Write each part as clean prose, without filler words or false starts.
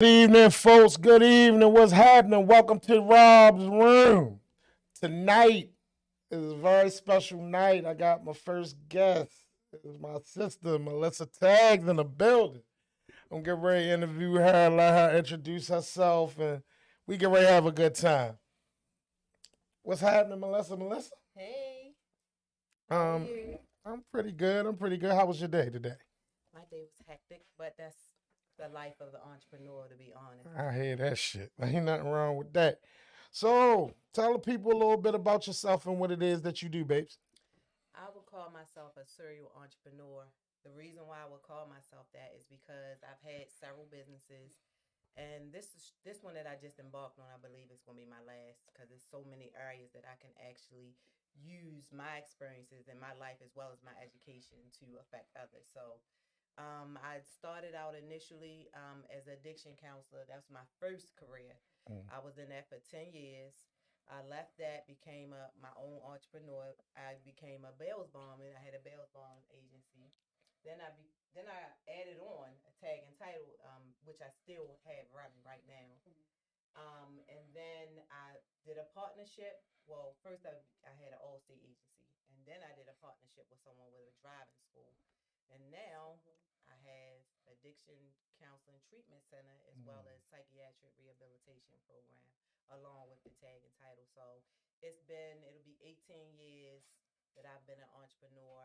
Good evening, folks. Good evening. What's happening? Welcome to Rob's Room. Tonight is a very special night. I got my first guest. It's my sister, Melissa Tags, in the building. I'm getting ready to interview her, let her introduce herself, and we get ready to have a good time. What's happening, Melissa? Melissa? Hey, how are Um, you? I'm pretty good. I'm pretty good. How was your day today? My day was hectic, but that's the life of the entrepreneur, to be honest. I hear that shit. Ain't nothing wrong with that. So, tell the people a little bit about yourself and what it is that you do, babes. I would call myself a serial entrepreneur. The reason why I would call myself that is because I've had several businesses, and this one that I just embarked on. I believe is going to be my last because there's so many areas that I can actually use my experiences in my life as well as my education to affect others. So I started out initially as an addiction counselor. That's my first career. Mm. I was in that for 10 years. I left that, became my own entrepreneur. I became a bails bondman. I had a bails bond agency. Then I added on a tag and title, which I still have running right now. And then I did a partnership. Well, first I had an all-state agency, and then I did a partnership with someone with a driving school. And now I have addiction counseling treatment center as well as psychiatric rehabilitation program along with the tag and title. So it'll be 18 years that I've been an entrepreneur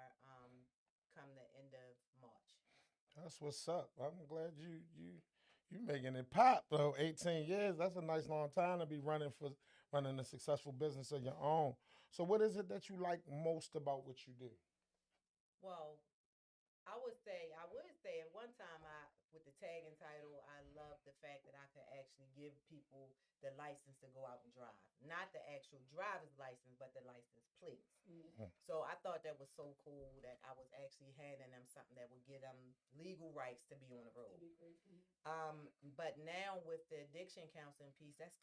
come the end of March. That's what's up. I'm glad you making it pop though. 18 years. That's a nice long time to be running a successful business of your own. So, what is it that you like most about what you do? Well, I would say at one time with the tag and title, I loved the fact that I could actually give people the license to go out and drive. Not the actual driver's license, but the license plates. Mm. So I thought that was so cool that I was actually handing them something that would give them legal rights to be on the road. But now with the addiction counseling piece, that's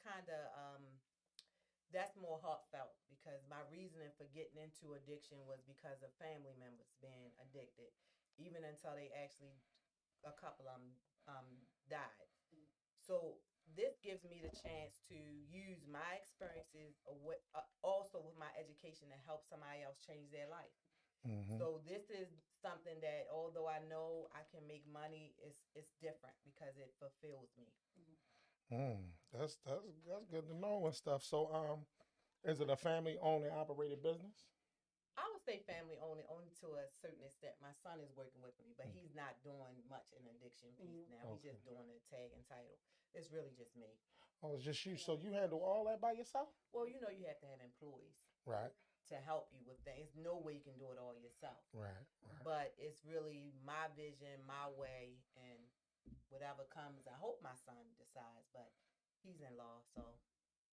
more heartfelt because my reasoning for getting into addiction was because of family members being addicted, even until they actually a couple of them died. So this gives me the chance to use my experiences also with my education to help somebody else change their life. Mm-hmm. So this is something that although I know I can make money, it's different because it fulfills me. That's good to know and stuff. So, is it a family owned and operated business? I would say family only to a certain extent. My son is working with me, but he's not doing much in addiction piece now. He's Okay. just doing the tag and title. It's really just me. Oh, it's just you. So you handle all that by yourself? Well, you have to have employees Right. to help you with things. No way you can do it all yourself. Right. Right. But it's really my vision, my way, and whatever comes. I hope my son decides, but he's in law, so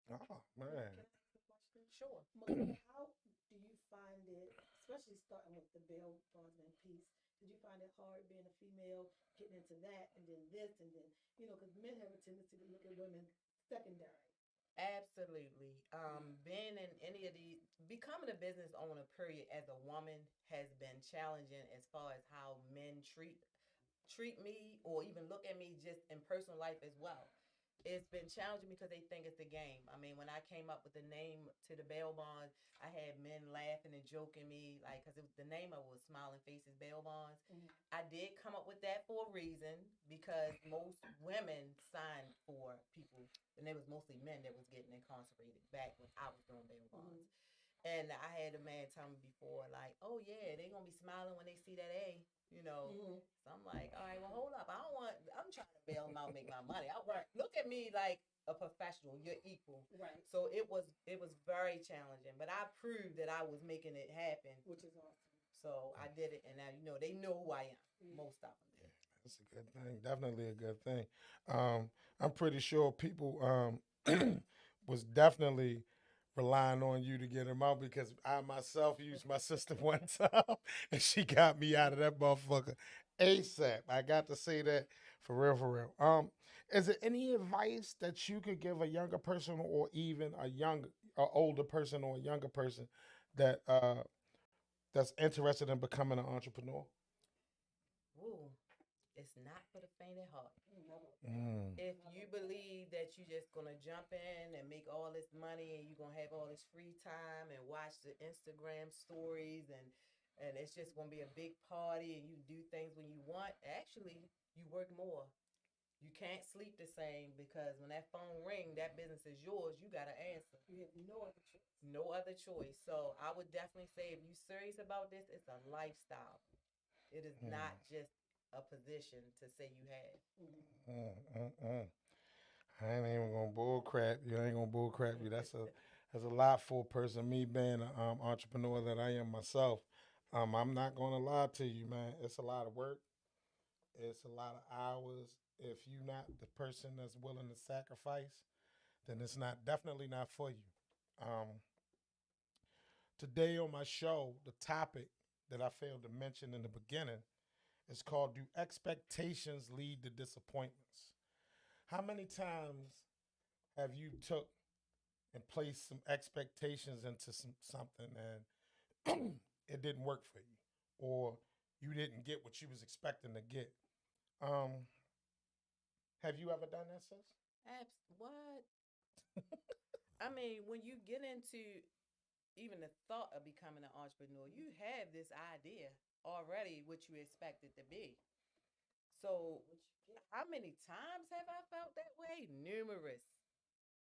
Oh Can I man. ask a question? sure. Melissa, how do you find it, especially starting with the bail bondsman piece? Did you find it hard being a female, getting into that, and then this, and then, because men have a tendency to look at women secondary. Absolutely. Being in any of these, becoming a business owner, period, as a woman has been challenging as far as how men treat me or even look at me just in personal life as well. It's been challenging because they think it's a game. I mean, when I came up with the name to the bail bonds, I had men laughing and joking me, like, because the name of it was Smiling Faces Bail Bonds. Mm-hmm. I did come up with that for a reason because most women signed for people, and it was mostly men that was getting incarcerated back when I was doing bail bonds. Mm-hmm. And I had a man tell me before, like, oh yeah, they're gonna be smiling when they see that A, you know. Mm-hmm. So I'm like, all right, well, hold up. I'm trying to bail them out, make my money. Right. Look at me like a professional. You're equal. Right. So it was very challenging, but I proved that I was making it happen. Which is awesome. So I did it, and now they know who I am. Mm-hmm. Most of them do. That's a good thing. Definitely a good thing. Um, I'm pretty sure people was definitely relying on you to get him out because I myself used my sister one time and she got me out of that motherfucker ASAP. I got to say that for real, for real. Is there any advice that you could give a younger person or even a older person or a younger person that that's interested in becoming an entrepreneur? Ooh, it's not for the faint of heart. If you believe that you're just gonna jump in and make all this money and you're gonna have all this free time and watch the Instagram stories and it's just gonna be a big party and you do things when you want, actually you work more. You can't sleep the same because when that phone ring, that business is yours. You gotta answer. You have no other choice. No other choice. So I would definitely say if you're serious about this, it's a lifestyle. It is not just a position to say you have. I ain't even gonna bull crap you. I ain't gonna bull crap you. That's a lot for a person. Me being an entrepreneur that I am myself, I'm not gonna lie to you, man. It's a lot of work. It's a lot of hours. If you're not the person that's willing to sacrifice, then it's not definitely not for you. Um, Today on my show, the topic that I failed to mention in the beginning is called "Do Expectations Lead to Disappointments?" How many times have you took and placed some expectations into something and it didn't work for you, or you didn't get what you was expecting to get? Um, have you ever done that, sis? What? I mean, when you get into even the thought of becoming an entrepreneur, you have this idea already what you expect it to be. So, how many times have I felt that way? Numerous.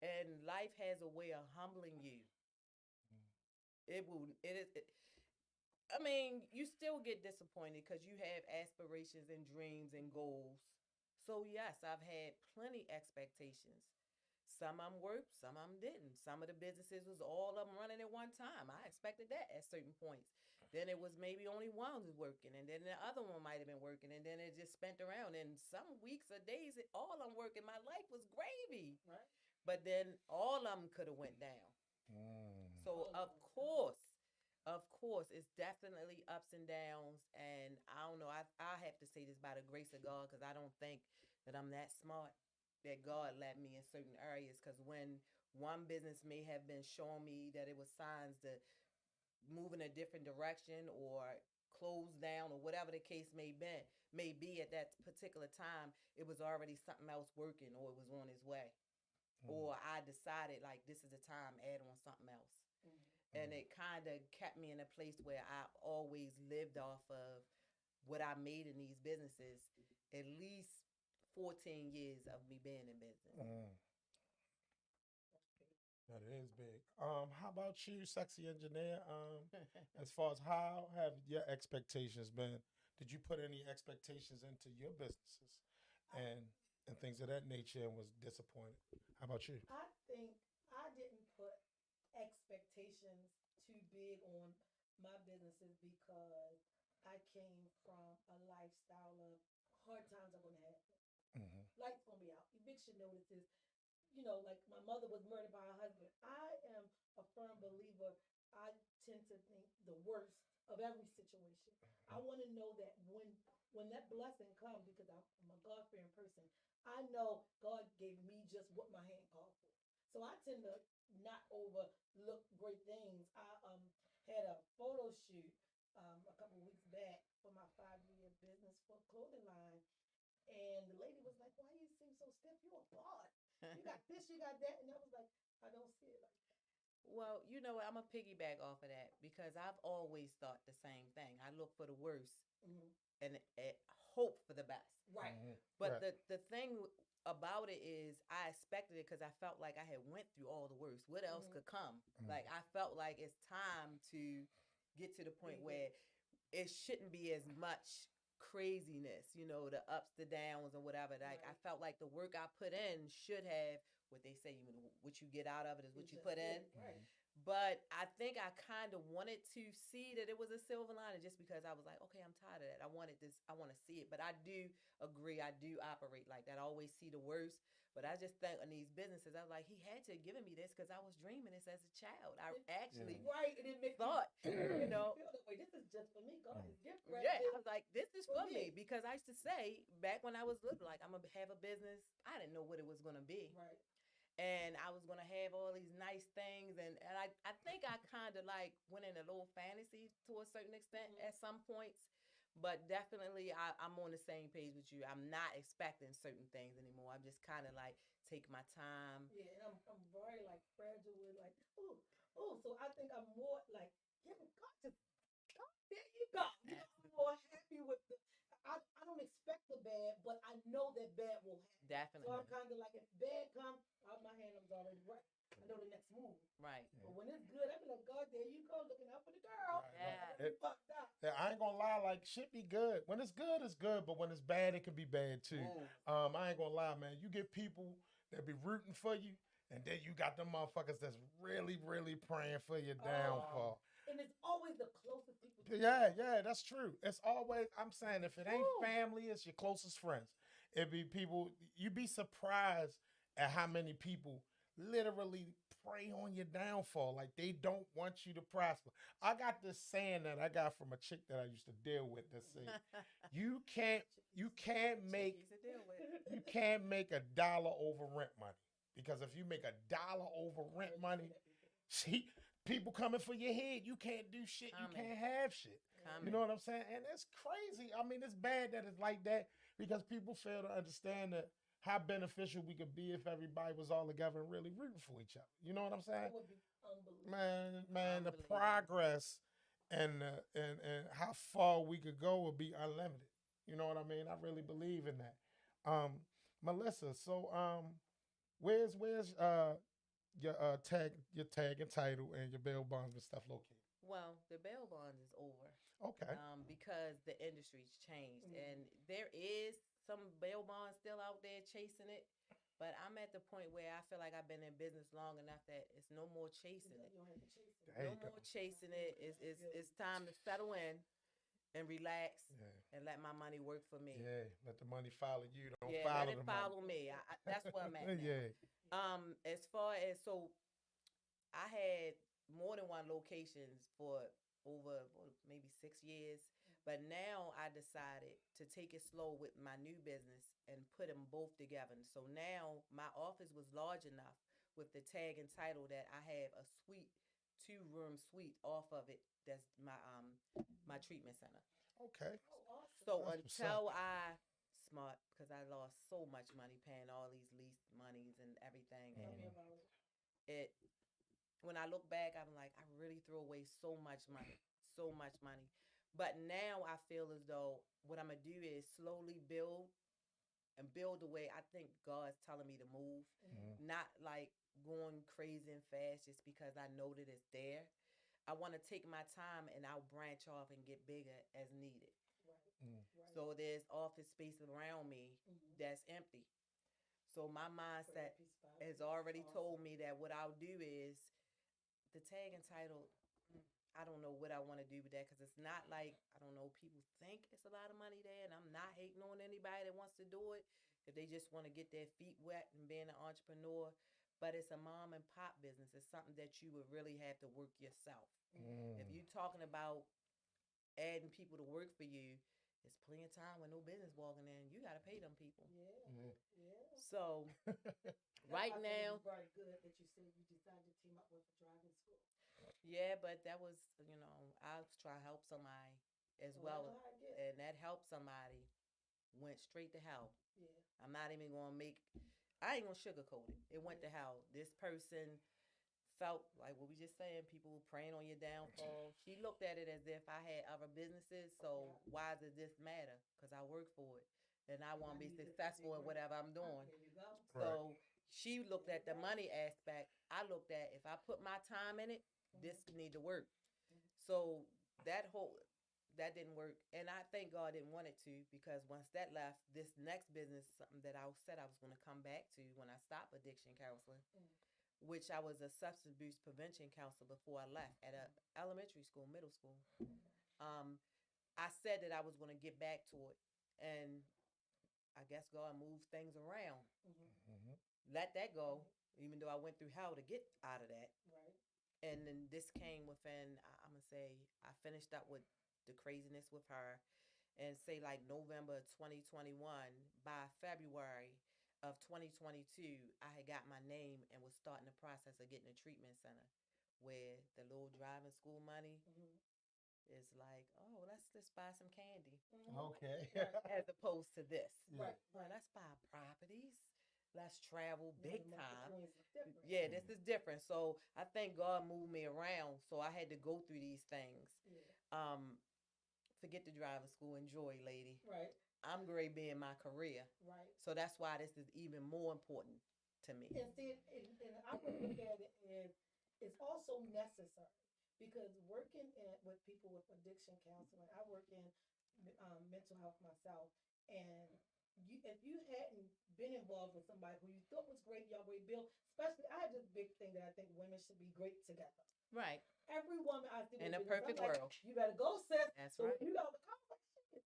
And life has a way of humbling you. It will, it is, it, I mean, you still get disappointed because you have aspirations and dreams and goals. So, yes, I've had plenty expectations. Some of them worked, some of them didn't. Some of the businesses was all of them running at one time. I expected that at certain points. Then it was maybe only one was working, and then the other one might have been working, and then it just spent around. And some weeks or days, all of them working. My life was gravy, Right? but then all of them could have went down. Mm. So of course, it's definitely ups and downs. And I don't know. I have to say this by the grace of God because I don't think that I'm that smart. That God led me in certain areas. Because when one business may have been showing me that it was signs to move in a different direction or close down or whatever the case may be at that particular time, it was already something else working or it was on its way. Or I decided like this is the time, add on something else. And it kind of kept me in a place where I always lived off of what I made in these businesses, at least 14 years of me being in business. That is big. How about you, sexy engineer? As far as how have your expectations been? Did you put any expectations into your businesses and and things of that nature and was disappointed? How about you? I think I didn't put expectations too big on my businesses because I came from a lifestyle of hard times are going to happen. Hmm. Lights going to be out. Eviction notices. Like my mother was murdered by her husband. I am a firm believer. I tend to think the worst of every situation. I want to know that when that blessing comes, because I'm a God fearing person, I know God gave me just what my hand called for. So I tend to not overlook great things. I had a photo shoot a couple of weeks back for my 5-year business for a clothing line, and the lady was like, "Why you seem so stiff? You a bod. You got this, you got that." And I was like, "I don't see it like that." Well, you know what? I'm going to piggyback off of that because I've always thought the same thing. I look for the worst Mm-hmm. and hope for the best. Right. But Right. the thing about it is I expected it because I felt like I had went through all the worst. What else Mhm. could come? Mm. Like I felt like it's time to get to the point Big where it shouldn't be as much craziness, the ups, the downs, or whatever. Like I Right. felt like the work I put in should have what they say, what you get out of it is what It's you just put in. it. Right. But I think I kind of wanted to see that it was a silver lining just because I was like, okay, I'm tired of that. I wanted this, I want to see it. But I do agree, I do operate like that. I always see the worst. But I just think in these businesses, I was like, he had to have given me this because I was dreaming this as a child. I actually Right. And it makes thought, you you know, feel that way. This is just for me. God is different. yeah, I was like, this is For for me me. because I used to say back when I was little, like, I'm going to have a business. I didn't know what it was going to be. Right. And I was gonna have all these nice things, and I think I kind of like went in a little fantasy to a certain extent Mhm. at some points, But definitely, I'm on the same page with you. I'm not expecting certain things anymore. I'm just kind of like take my time. Yeah, and I'm very like fragile with like, oh, so I think I'm more like, yeah, God, just God, there you go. You know, I'm more happy with the. I don't expect the bad, but I know that bad will happen. So I'm Definitely. kind of like, if bad comes, out my hand, I'm already right. I know the next move. Right. But when it's good, I be like, God, there you go, looking out for the girl. Right, Yeah. I be fucked up. Yeah, I ain't gonna lie, like shit be good. When it's good, it's good, but when it's bad, it can be bad too. Ooh. I ain't gonna lie, man. You get people that be rooting for you, and then you got them motherfuckers that's really, really praying for your downfall. And it's always the closest people to you. Yeah, that's true. It's always, I'm saying, if it ain't Woo. family, it's your closest friends. It be people, you'd be surprised at how many people literally prey on your downfall. Like they don't want you to prosper. I got this saying that I got from a chick that I used to deal with that say, you can't make Chickies to deal with. you can't make $1 over rent money. Because if you make $1 over rent money, see, people coming for your head. You can't do shit. You Coming. can't have shit. You know what I'm saying? And it's crazy. I mean, it's bad that it's like that because people fail to understand that how beneficial we could be if everybody was all together and really rooting for each other. You know what I'm saying? That would be unbelievable. Man, the Unbelievable. progress and how far we could go would be unlimited. You know what I mean? I really believe in that. Melissa, so where's your tag and title and your bail bonds and stuff located? Well, the bail bonds is over. Okay. Because the industry's changed, and there is some bail bonds still out there chasing it. But I'm at the point where I feel like I've been in business long enough that it's no more chasing it. You don't have to chase it. There No you go. more chasing it. It's time to settle in and relax Yeah. and let my money work for me. Yeah, let the money follow you. Don't Yeah, follow let the it money. follow me. That's where I'm at now. Yeah. As far as I had more than one locations for over maybe 6 years, but now I decided to take it slow with my new business and put them both together. So now my office was large enough with the tag and title that I have a suite, 2-room suite off of it. That's my treatment center. Okay. Oh, awesome. So That's what's until I smart, because I lost so much money paying all these lease monies and everything, Tell me and about it. it when I look back, I'm like, I really threw away so much money, so much money. But now I feel as though what I'm gonna do is slowly build and build the way I think God's telling me to move, not like going crazy and fast just because I know that it's there. I want to take my time and I'll branch off and get bigger as needed. Right. Right. So there's office space around me that's empty. So my mindset has already told me that what I'll do is the tag and title. I don't know what I want to do with that because it's not like, I don't know, people think it's a lot of money there, and I'm not hating on anybody that wants to do it if they just want to get their feet wet and being an entrepreneur. But it's a mom and pop business. It's something that you would really have to work yourself. If you're talking about adding people to work for you, it's plenty of time when no business walking in. You got to pay them people. Yeah. Yeah. So That's right why I think now, it's very good that you said you decided to team up with a driving school. yeah, but that was, I was trying to help somebody as well. That's how I get. And that helped somebody went straight to hell. Yeah. I'm not even going to I ain't going to sugarcoat it. It went to hell. This person felt like what we just saying, people preying on your downfall. She looked at it as if I had other businesses, so why does this matter? Because I work for it. And I want to be successful in whatever I'm doing. There you go. So she looked at the money aspect. I looked at if I put my time in it, this need to work. So that didn't work, and I thank God didn't want it to, because once that left, this next business, something that I said I was going to come back to when I stopped addiction counseling, which I was a substance abuse prevention counselor before I left at a elementary school, middle school. I said that I was going to get back to it, and I guess God moved things around. Let that go, even though I went through hell to get out of that. Right. And then this came within, I'm going to say, I finished up with the craziness with her, and say like November 2021, by February of 2022, I had got my name and was starting the process of getting a treatment center where the little driving school money is like, oh, let's just buy some candy, Okay. as opposed to this. Right, Well, right. let's buy properties. Let's travel You know, big the month time. between is different. Yeah, this is different. So I think God moved me around, so I had to go through these things. Yeah. Forget the driving school. Enjoy, lady. Right, I'm great being my career, right. so that's why this is even more important to me. And see, and I would look at it as it's also necessary because working with people with addiction counseling, I work in mental health myself, and if you hadn't been involved with somebody who you thought was great, y'all great Bill, especially I have this big thing that I think women should be great together. Right. Every woman I see In with a business, I'm perfect like, world. you better go, sis. That's So right. when you got the conversation.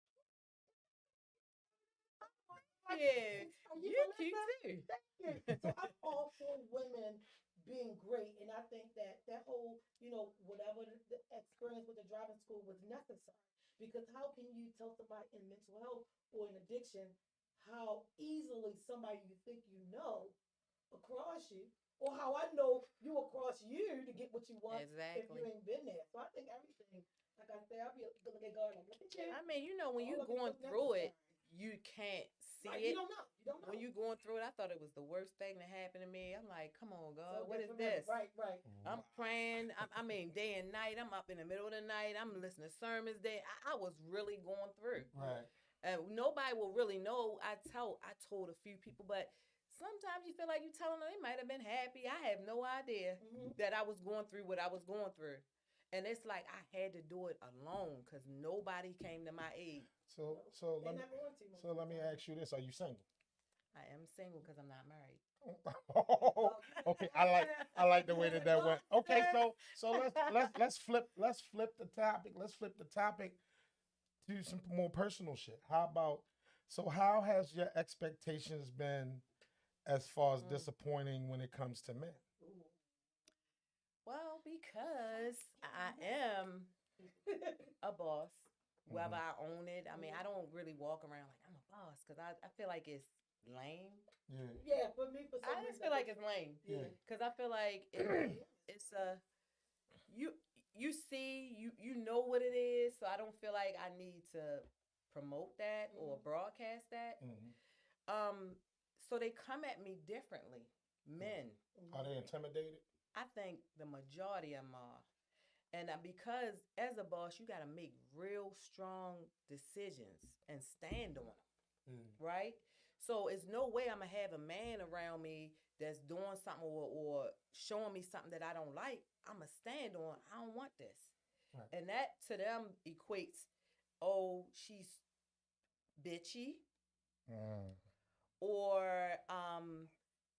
Yeah, Are you Melissa? cute too. Thank you. So I'm all for women being great, and I think that that whole, whatever the experience with the driving school was necessary. Because how can you tell somebody in mental health or in addiction how easily somebody you think you know across you, or how I know you across you to get what you want if Exactly. you ain't been there. So I think everything, like I say, I'll be looking at God like, look at you. I mean, when All you of it going was through it, necessary. you can't see Right, it. you don't know. You don't know. When you going through it, I thought it was the worst thing that happened to me. I'm like, come on, God, So what is detrimental. this? Right, right. I'm praying. I mean, day and night. I'm up in the middle of the night. I'm listening to sermons. I was really going through. Right. Nobody will really know. I told a few people, but sometimes you feel like you telling them they might have been happy. I have no idea that I was going through what I was going through. And it's like I had to do it alone because nobody came to my aid. So They let me never want to. so let me ask you this: are you single? I am single because I'm not married. Okay, I like the way that went. Okay, so let's flip the topic. Let's flip the topic to some more personal shit. How has your expectations been as far as disappointing when it comes to men? Well, because I am a boss, whether I own it. I mean, I don't really walk around like I'm a boss because I feel like it's lame. Yeah. Yeah, for me, for some I reason. just feel like it's lame. Yeah. Because I feel like it's you see, you know what it is, so I don't feel like I need to promote that or broadcast that. So they come at me differently. Men. Are they intimidated? I think the majority of them are. And because as a boss, you got to make real strong decisions and stand on them, right? So it's no way I'm going to have a man around me that's doing something or showing me something that I don't like. I'm going to stand on, I don't want this. Right. And that to them equates, oh, she's bitchy. Or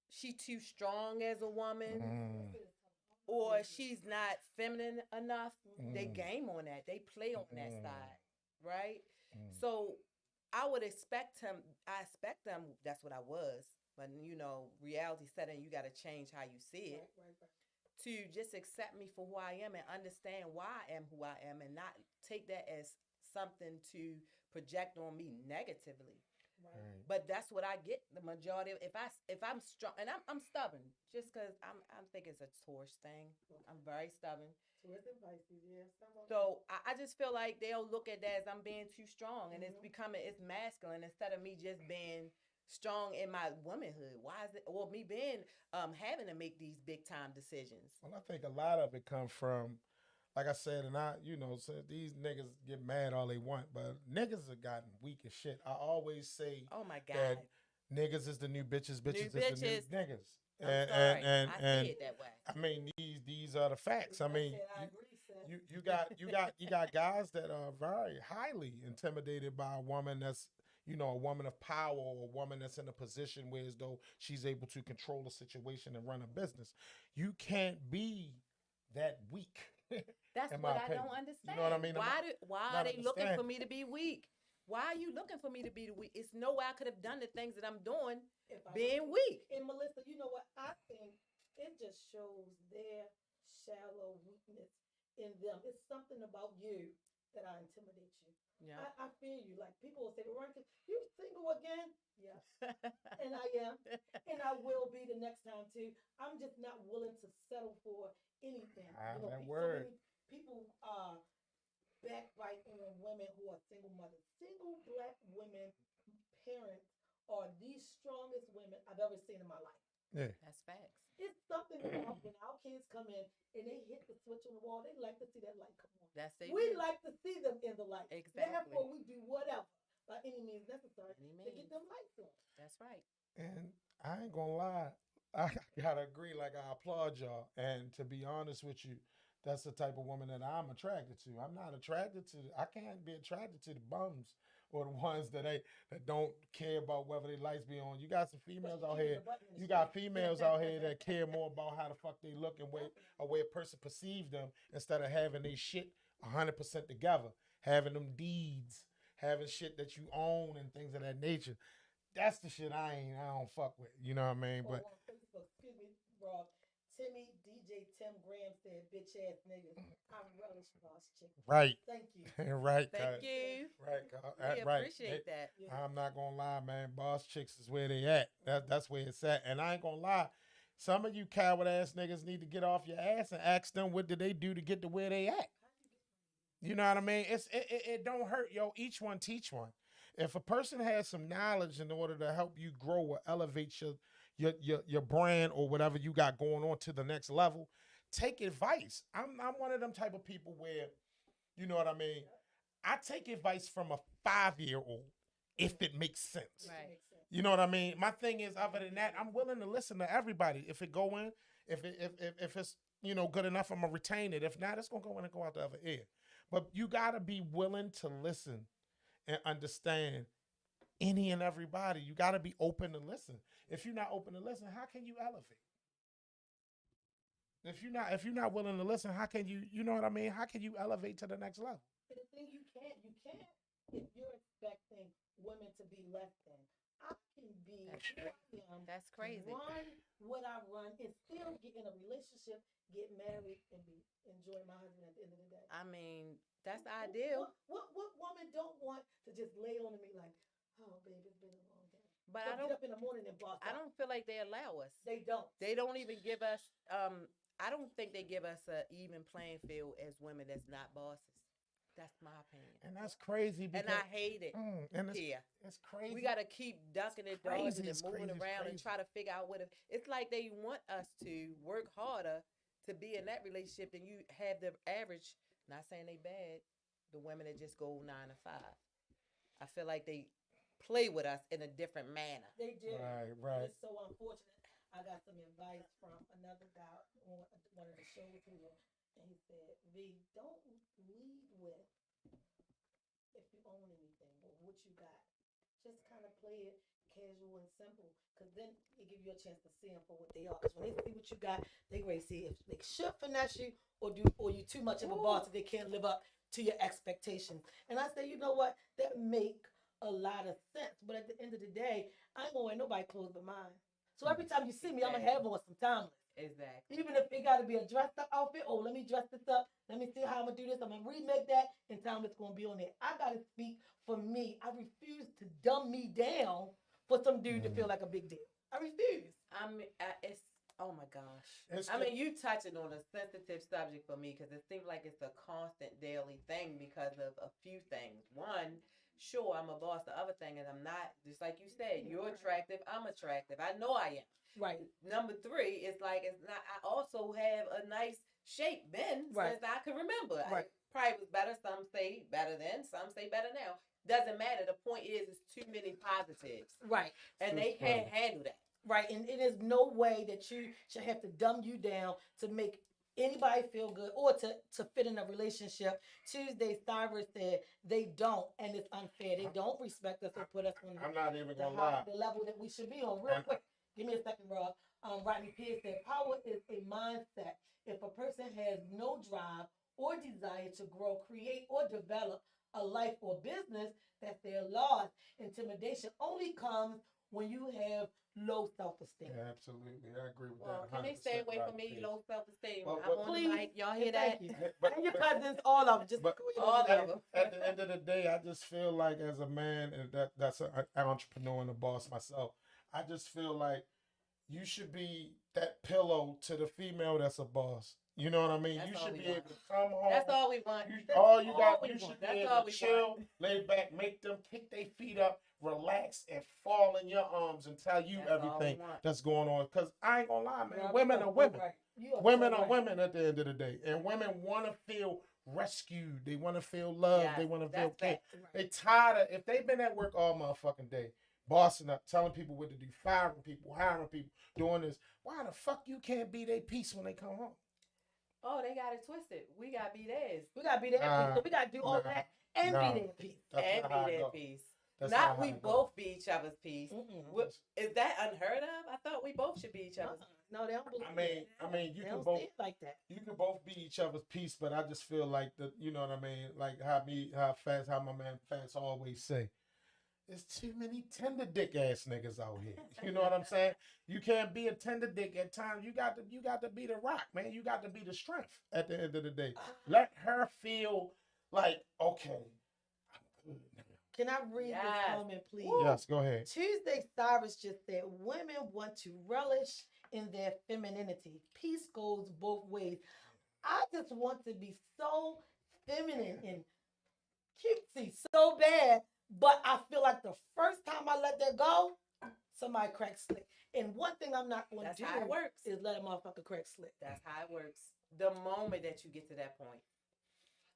she too strong as a woman. Or she's not feminine enough. They game on that. They play on that side, right? So I would expect him. I expect them. That's what I was. But reality setting, you got to change how you see it. Right. To just accept me for who I am and understand why I am who I am, and not take that as something to project on me negatively. Right. But that's what I get the majority of. If I'm strong, and I'm stubborn, just because I'm thinking it's a Taurus thing. I'm very stubborn. Taurus and Pisces, yeah. So I just feel like they'll look at that as I'm being too strong, and it's masculine instead of me just being strong in my womanhood. Why is it, or me being having to make these big time decisions? Well, I think a lot of it come from, like I said, and so these niggas get mad all they want, but niggas have gotten weak as shit. I always say, oh my God, that niggas is the new bitches, bitches is the new niggas. I'm sorry. I see it that way. I mean, these are the facts. I mean, you got guys that are very highly intimidated by a woman that's a woman of power, or a woman that's in a position where as though she's able to control the situation and run a business. You can't be that weak. That's what I don't understand. You know what I mean? Why are they looking for me to be weak? Why are you looking for me to be the weak? It's no way I could have done the things that I'm doing being weak. And Melissa, you know what? I think it just shows their shallow weakness in them. It's something about you that I intimidate you. Yeah. I feel you. Like people will say, Veronica, you single again? Yes. And I am. And I will be the next time too. I'm just not willing to settle for anything. That word. So many people backbite on women who are single mothers. Single black women, parents, are the strongest women I've ever seen in my life. Yeah. That's facts. It's something about when our kids come in and they hit the switch on the wall, they like to see that light come on. That's they We do. like to see them in the light. Exactly. Therefore, we do whatever by any means necessary Any to get means. them lights on. That's right. And I ain't gonna lie, I gotta agree. Like I applaud y'all, and to be honest with you, that's the type of woman that I'm attracted to. I'm not attracted to. I can't be attracted to the bums or the ones that don't care about whether they lights be on. You got some females out here. You got females out here that care more about how the fuck they look and way a person perceives them instead of having they shit 100% together, having them deeds, having shit that you own and things of that nature. That's the shit I don't fuck with. You know what I mean? Or But on Facebook, excuse me, Rob. Timmy DJ Tim Graham said, "Bitch ass niggas." I relish boss chick. right, Thank you. right, Thank cuz. you. Right, cuz. We Right. appreciate that. Yeah. I'm not gonna lie, man. Boss chicks is where they at. That's where it's at. And I ain't gonna lie. Some of you coward ass niggas need to get off your ass and ask them what did they do to get to where they at. You know what I mean? It don't hurt, yo. Each one teach one. If a person has some knowledge in order to help you grow or elevate your brand or whatever you got going on to the next level, take advice. I'm one of them type of people where, you know what I mean? I take advice from a 5-year-old if it makes sense. Right. Makes sense. You know what I mean? My thing is, other than that, I'm willing to listen to everybody. If it go in, if it's good enough, I'm gonna retain it. If not, it's gonna go in and go out the other ear. But you gotta be willing to listen and understand any and everybody. You gotta be open to listen. If you're not open to listen, how can you elevate? If you're not willing to listen, how can you know what I mean? How can you elevate to the next level? And the thing you can't if you're expecting women to be less than. I can be who I am, That's crazy. run what I run, and still get in a relationship, get married, and enjoy my husband at the end of the day. I mean, that's ideal. What woman don't want to just lay on me like, oh babe, it's been a long day. But So I get don't up in the morning and boss I out. don't feel like they allow us. They don't. They don't even give us I don't think they give us a even playing field as women that's not bosses. That's my opinion. And that's crazy. And I hate it. And it's, Here. it's crazy. We gotta keep ducking and dodging crazy, and it's moving crazy, it's around and crazy. try to figure out it's like they want us to work harder to be in that relationship than you have the average, not saying they bad, the women that just go 9 to 5. I feel like they play with us in a different manner. They do. Right. It's so unfortunate. I got some advice from another guy on one of the shows he was, and he said, "V, don't lead with if you own anything or what you got. Just kind of play it casual and simple, because then it give you a chance to see them for what they are. Because when they see what you got, they ready to see if they should finesse you or you too much of a boss that they can't live up to your expectations." And I say, you know what? That make a lot of sense. But at the end of the day, I ain't gonna wear nobody clothes but mine. So every time you see me, I'm gonna have on some timeless. Exactly. Even if it got to be a dressed up outfit, oh, let me dress this up. Let me see how I'm gonna do this. I'm gonna remake that, and timeless gonna be on there. I gotta speak for me. I refuse to dumb me down for some dude to feel like a big deal. I refuse. It's oh my gosh. It's I mean, you touching on a sensitive subject for me because it seems like it's a constant daily thing because of a few things. One, sure, I'm a boss. The other thing is I'm not, just like you said, you're attractive, I'm attractive. I know I am. Right. Number 3 is like it's not. I also have a nice shape been Right. since I can remember. Right. Probably was better. Some say better then. Some say better now. Doesn't matter. The point is, it's too many positives, Right. and they can't handle that. Right. And it is no way that you should have to dumb you down to make anybody feel good or to fit in a relationship. Tuesday, Cyrus said they don't, and it's unfair. They don't respect us or put us on I'm not even the, gonna lie. the level that we should be on. Real quick, give me a second, Rob. Rodney Pierce said, power is a mindset. If a person has no drive or desire to grow, create, or develop a life or business, that's their loss. Intimidation only comes when you have low self-esteem. Yeah, absolutely. I agree with Well, that. can they stay 100%, away from me? please. Low self-esteem. Well, I'm on please, the mic. Y'all hear and that? thank you. But- And your but- cousins, all of them. Just but- All of them. At the end of the day, I just feel like as a man and that's an entrepreneur and a boss myself, I just feel like you should be that pillow to the female that's a boss. You know what I mean? That's You all should we be want. able to come home. That's all we want. You, That's all you all got, we you want. should be That's able all to we chill, want. lay back, make them kick their feet up, relax, and fall in your arms and tell you That's all we everything want. that's going on. Because I ain't gonna lie, man. Rob, Women you are so women. right. You Women so are right. women at the end of the day, and women want to feel rescued. They want to feel loved. Yes, They want to feel that's cared. fact. Right. They tired of if they've been at work all motherfucking day, bossing up, telling people what to do, firing people, hiring people, doing this. Why the fuck you can't be their peace when they come home? Oh, they got it twisted. We got to be theirs. We gotta be there. So we gotta do all Nah, that and nah. be there in peace. That's And not be how it their go. peace. That's Not how we it go. both be each other's peace. Mm-mm. Is that unheard of? I thought we both should be each other's. No, they don't believe I mean, you they can don't both see it like that. you can both be each other's peace, but I just feel like that. You know what I mean? Like how my man Fats always say. There's too many tender dick ass niggas out here. You know what I'm saying? You can't be a tender dick at times. You got to be the rock, man. You got to be the strength at the end of the day. Let her feel like, okay, I'm good now. Can I read Yes. this comment, please? Yes, go ahead. Tuesday Cyrus just said women want to relish in their femininity. Peace goes both ways. I just want to be so feminine and cutesy so bad, but I feel like the first time I let that go, somebody crack slick. And one thing I'm not going That's to do how it works. is let a motherfucker crack slick. That's how it works. The moment that you get to that point.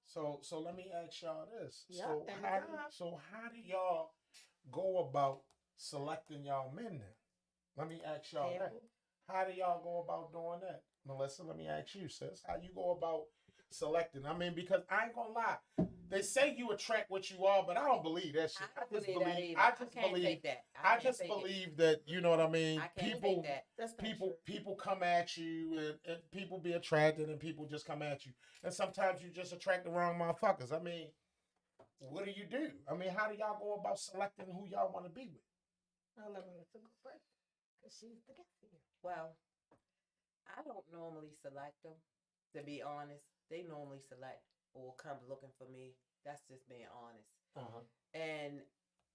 So let me ask y'all this. Yeah, How do y'all go about selecting y'all men then? Let me ask y'all that. Careful. How do y'all go about doing that? Melissa, let me ask you, sis. How you go about selecting? I mean, because I ain't gonna lie. They say you attract what you are, but I don't believe that shit. I don't believe that either. I just can't believe take that. I can't just take it. believe that, you know what I mean? I can't People take that. That's not true. people come at you and people be attracted and people just come at you. And sometimes you just attract the wrong motherfuckers. I mean, what do you do? I mean, how do y'all go about selecting who y'all want to be with? I'll let Melissa go first because she's the guest here. Well, I don't normally select them, to be honest. They normally select or come looking for me. That's just being honest. Uh-huh. And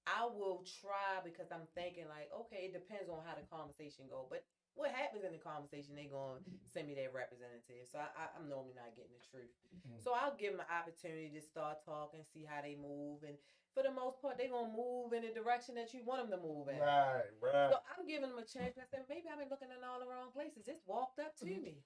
I will try because I'm thinking like, okay, it depends on how the conversation go. But what happens in the conversation, they going to send me their representative. So I'm normally not getting the truth. Mhm. So I'll give them an opportunity to start talking, see how they move. And for the most part, they're going to move in the direction that you want them to move in. Right. So I'm giving them a chance. I said, maybe I've been looking in all the wrong places. It's walked up to me.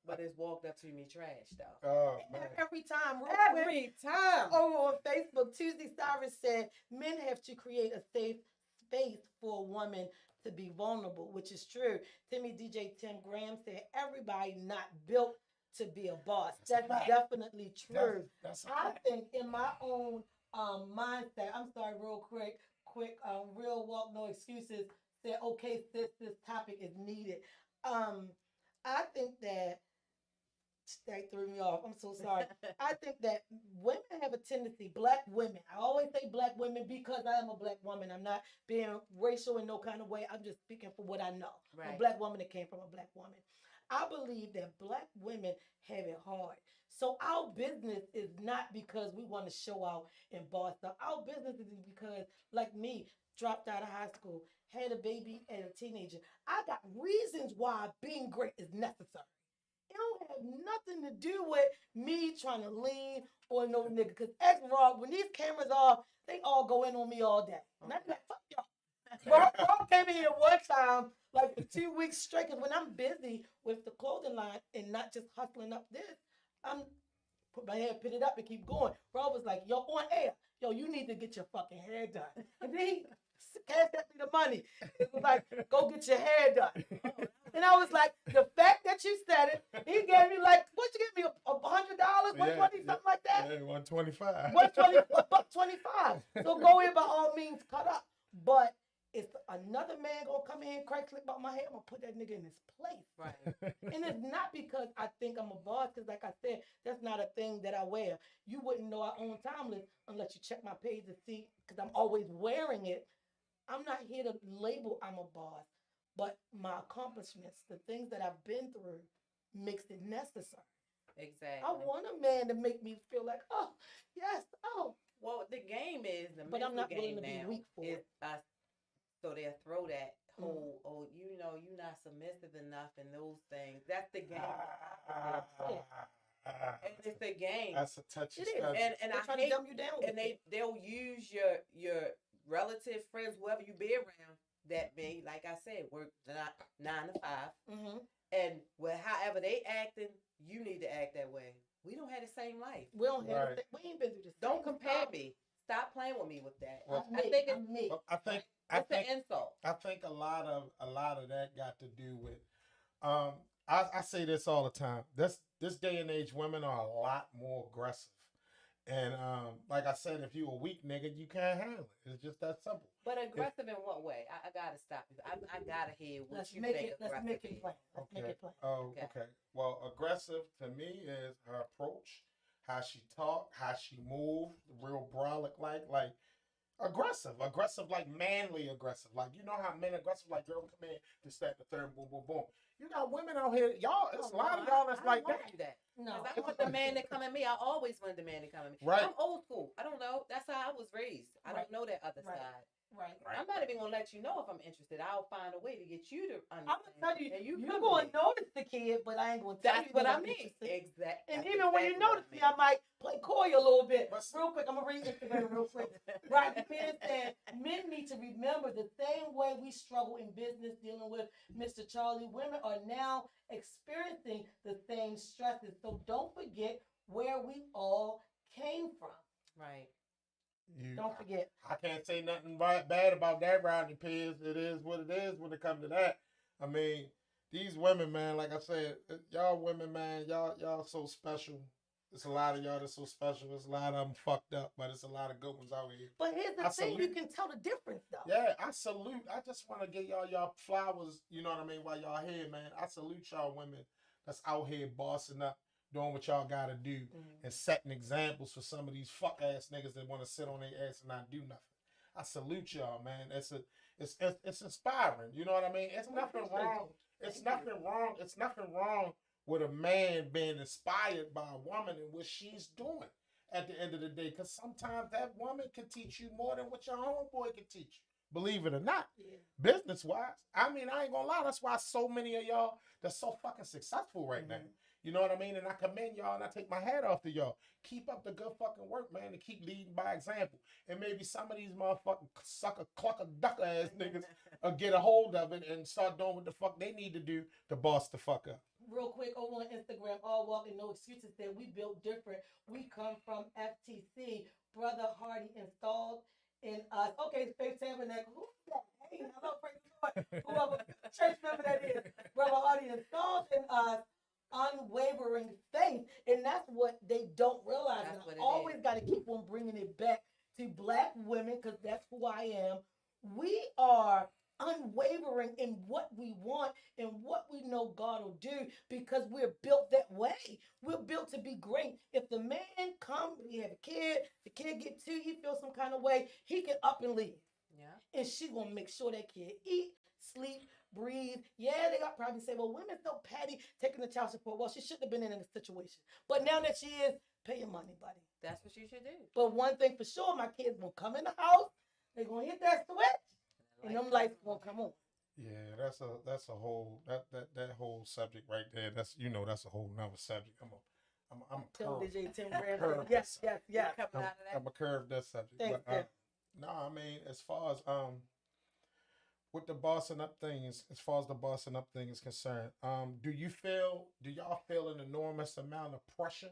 But it's walked up to me trash, though. Oh man. Every time, real quick, Every time. over on Facebook, Tuesday Cyrus said men have to create a safe space for a woman to be vulnerable, which is true. Timmy DJ Tim Graham said everybody not built to be a boss. That's a That's fact. definitely true. That's a I fact. think in my own mindset, I'm sorry, real quick, real walk, no excuses. Said, okay, sis, this topic is needed. I think that threw me off. I'm so sorry. I think that women have a tendency, black women. I always say black women because I am a black woman. I'm not being racial in no kind of way. I'm just speaking for what I know. I'm a Right. black woman that came from a black woman. I believe that black women have it hard. So our business is not because we want to show out and boss up. Our business is because, like me, dropped out of high school, had a baby and a teenager. I got reasons why being great is necessary. It don't have nothing to do with me trying to lean on no nigga. Because Rob, when these cameras off, they all go in on me all day. And I'm like, fuck y'all. Rob came in here one time, like for 2 weeks straight, because when I'm busy with the clothing line and not just hustling up this, I'm put my hair, put it up and keep going. Rob was like, yo, on air, yo, you need to get your fucking hair done. And then he cashed me the money. It was like, go get your hair done. And I was like, the fact that you said it, he gave me like, what you give me, $100, $120, something like that? Yeah, 125. $125. So go in by all means, cut up. But if another man gonna come in, crack slip about my hair, I'm gonna put that nigga in his place. Right. And it's not because I think I'm a boss, because like I said, that's not a thing that I wear. You wouldn't know I own Timeless unless you check my page to see, because I'm always wearing it. I'm not here to label I'm a boss, but my accomplishments, the things that I've been through, makes it necessary. Exactly. I want a man to make me feel like, oh, yes, oh. Well, the game is the But I'm mental not willing game to be now weak for is it. us. So they'll throw that whole, oh, you know, you're not submissive enough and those things. That's the game. And it's a game. That's a touchy It is. subject. And They're I trying hate, to dumb you down. and they'll use your relative friends, whoever you be around, that may, like I said, work 9 to 5, Mm-hmm. and well, however they acting, you need to act that way. We don't have the same life. We don't have Right. we ain't been through this. Don't compare me. Stop playing with me with that. Well, I think it's, me. Well, I think it's an insult. I think a lot of that got to do with I say this all the time. This day and age, women are a lot more aggressive. And like I said, if you a weak nigga, you can't handle it. It's just that simple. But aggressive in what way? I gotta stop you. I gotta hear what Let's you make think it. Let's aggressive make it is. plain. Let's make Okay. it plain. Oh, Okay. okay. Well, aggressive to me is her approach, how she talk, how she move, real brolic like aggressive, like manly aggressive. Like you know how men aggressive, like girl come in, this, that, the third, boom, boom, boom. You got women out here, y'all. It's a lot of y'all that's like that. that. No, Because I want the man to come at me. I always wanted the man to come at me. Right. I'm old school. I don't know. That's how I was raised. I Right. don't know that other Right. side. right. Right. I'm not even gonna let you know if I'm interested. I'll find a way to get you to understand. I'm gonna tell you, and you're come going to to me. notice the kid, but I ain't gonna tell That's you. what that I I'm mean. interested. Exactly. And even when you notice me, I might play coy a little bit. But- Real quick, I'm gonna read Instagram real quick. Right, the man said, men need to remember the same way we struggle in business dealing with Mr. Charlie. Women are now experiencing the same stresses. So don't forget where we all came from. Right. Don't forget. I can't say nothing bad about that, Rodney Pierce. It is what it is when it comes to that. I mean, these women, man, like I said, y'all women, man, y'all so special. It's a lot of y'all that's so special. There's a lot of them fucked up, but it's a lot of good ones out here. But here's the I thing, you salute- can tell the difference though. Yeah, I salute. I just want to get y'all flowers, you know what I mean, while y'all here, man. I salute y'all women that's out here bossing up, doing what y'all got to do, and setting examples for some of these fuck ass niggas that want to sit on their ass and not do nothing. I salute y'all, man. It's inspiring. You know what I mean? It's nothing wrong. It's nothing wrong. It's nothing wrong with a man being inspired by a woman and what she's doing at the end of the day. Because sometimes that woman can teach you more than what your homeboy can teach you. Believe it or not. Yeah. Business wise. I mean, I ain't gonna lie. That's why so many of y'all that's so fucking successful right now. You know what I mean? And I commend y'all and I take my hat off to y'all. Keep up the good fucking work, man, and keep leading by example. And maybe some of these motherfucking sucker, clucker, ducker ass niggas will get a hold of it and start doing what the fuck they need to do to boss the fuck up. Real quick, over on Instagram, all walk and no excuses said we built different. We come from FTC. Brother Hardy installed in us. Okay, Faith Tabernacle. Who's that? Hey, hello, praise the Lord. Whoever church member that is. Brother Hardy installed in us unwavering faith. And that's what they don't realize. That's And what I it always is. got to keep on bringing it back to black women because that's who I am. We are unwavering in what we want and what we know God will do because we're built that way. We're built to be great. If the man come, he have a kid, the kid get two, he feels some kind of way, he can up and leave. Yeah. And she gonna make sure that kid eat, sleep, breathe. Yeah, they got probably say, well, women's so petty taking the child support. Well, she shouldn't have been in this situation. But now that she is, pay your money, buddy. That's what you should do. But one thing for sure, my kids gonna come in the house, they gonna hit that switch, and them lights gonna come on. Yeah, that's a whole that whole subject right there. That's that's a whole nother subject. I'm Tell curve. DJ Tim Graham. Curve Yes, this yes, yes. Coming out of that. I'm a curve that subject. Thanks, But, Tim. no, I mean as far as with the bossing up thing as far as the bossing up thing is concerned, do y'all feel an enormous amount of pressure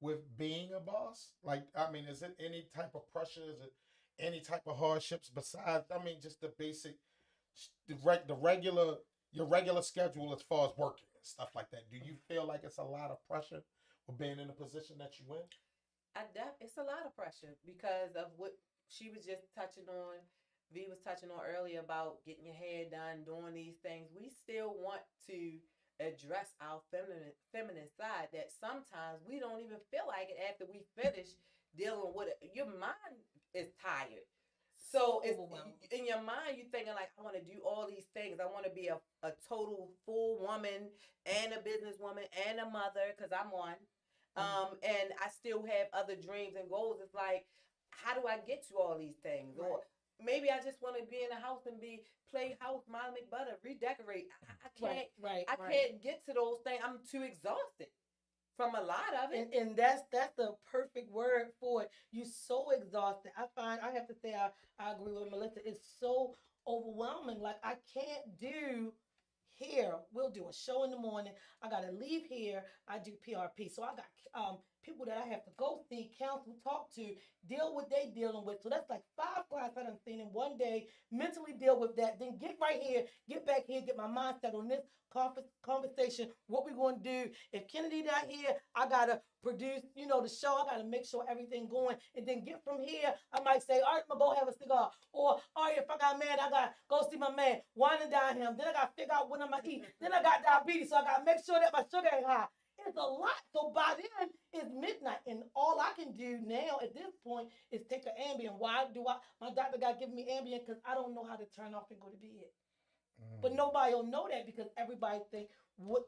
with being a boss? Like, I mean, is it any type of pressure? Is it any type of hardships besides, I mean, just the basic, your regular schedule as far as working and stuff like that? Do you feel like it's a lot of pressure with being in the position that you in? It's a lot of pressure because of what she was just touching on. V was touching on earlier about getting your hair done, doing these things. We still want to address our feminine side that sometimes we don't even feel like it after we finish dealing with it. Your mind is tired. So it's Overwhelmed. in your mind, you're thinking like, I want to do all these things. I want to be a total full woman and a businesswoman and a mother because I'm one. And I still have other dreams and goals. It's like, how do I get to all these things? Or maybe I just want to be in the house and play house, mom make butter, redecorate. I can't. Right. I can't get to those things. I'm too exhausted from a lot of it. And that's the perfect word for it. You're so exhausted. I have to say I agree with Melissa. It's so overwhelming. Like I can't do here. We'll do a show in the morning. I gotta leave here. I do PRP. So I got people that I have to go see, counsel, talk to, deal with they dealing with. So that's like 5 clients I done seen in one day. Mentally deal with that. Then get right here, get back here, get my mindset on this conversation. What we gonna do? If Kennedy not here, I gotta produce, the show. I gotta make sure everything going, and then get from here. I might say, all right, I'm gonna go have a cigar, or all right, if I got mad, I gotta go see my man, wine and dine him. Then I gotta figure out what I'm gonna eat. Then I got diabetes, so I gotta make sure that my sugar ain't high. It's a lot. So by then it's midnight, and all I can do now at this point is take an Ambien. Why do my doctor got to give me Ambien because I don't know how to turn off and go to bed. But nobody will know that because everybody think what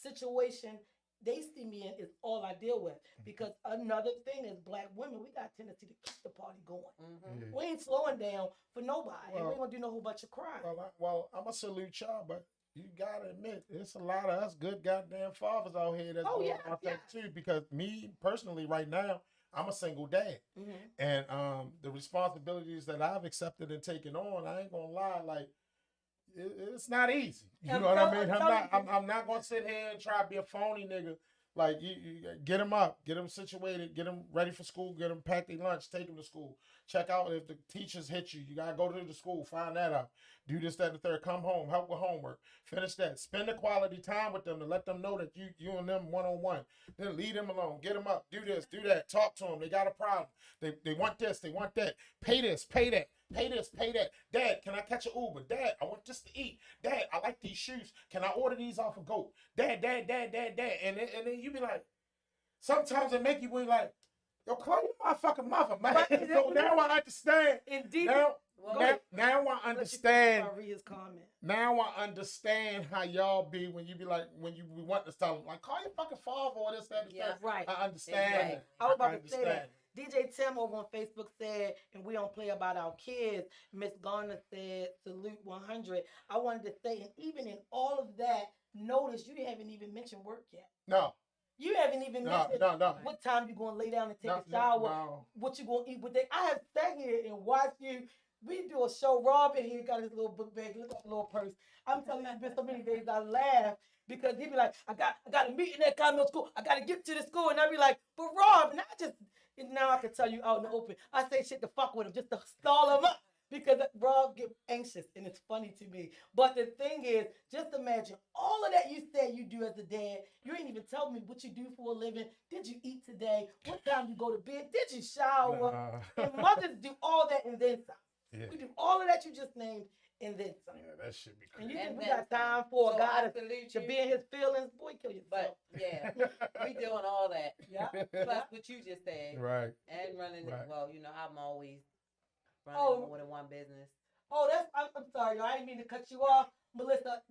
situation they see me in is all I deal with. Because another thing is black women, we got a tendency to keep the party going. Mm-hmm. We ain't slowing down for nobody. And we Well- ain't gonna do no whole bunch of crying. Well, I'm gonna salute y'all, but you gotta admit, it's a lot of us good goddamn fathers out here that's Oh, doing yeah, our thing too. Because me personally, right now, I'm a single dad, Mm-hmm. and the responsibilities that I've accepted and taken on, I ain't gonna lie, like it's not easy. You I'm know what I tell- mean? I'm I'm telling not. you. I'm not gonna sit here and try to be a phony nigga. Like you get them up, get them situated, get them ready for school, get them pack their lunch, take them to school. Check out if the teachers hit you. You gotta go to the school, find that out. Do this, that, and the third. Come home, help with homework, finish that. Spend the quality time with them to let them know that you and them one on one. Then leave them alone. Get them up. Do this, do that. Talk to them. They got a problem. They want this. They want that. Pay this. Pay that. Pay this, pay that. Dad, can I catch an Uber? Dad, I want this to eat. Dad, I like these shoes. Can I order these off of Goat? Dad. And then you be like, sometimes it make you be like, yo, call your motherfucking mother, man. But- So now I understand. Indeed. Now, Well, now I understand. I'll read his comment. Now I understand how y'all be when you be like, when you be wanting to tell them, like, call your fucking father or this, that, and the Yeah. third. Right. I understand. Exactly. it. I was about I to say that. understand. DJ Tim over on Facebook said, and we don't play about our kids. Miss Garner said, salute 100. I wanted to say, and even in all of that, notice you haven't even mentioned work yet. No, You haven't even no, mentioned no. what time you going to lay down and take No, a shower, no. what you going to eat. I have sat here and watched you. We do a show. Rob in here got his little book bag, look like a little purse. I'm telling you, it's been so many days I laugh because he be like, I got a meeting at Convent School. I got to get to the school. And I be like, but Rob, and now I can tell you out in the open. I say shit to fuck with him just to stall him up because Rob get anxious and it's funny to me. But the thing is, just imagine all of that you said you do as a dad. You ain't even tell me what you do for a living. Did you eat today? What time you go to bed? Did you shower? And mothers do all that and then some. Yeah. We do all of that you just named and then some. Yeah, that should be And crazy. you think And we then got time some. for a So guy I to salute to you. be in his feelings? Boy, kill yourself. But yeah, we doing all that. Yeah. Plus what you just said. Right. And running it. Right. Well, I'm always running Oh. more than one business. Oh, I'm sorry, y'all. I didn't mean to cut you off, Melissa.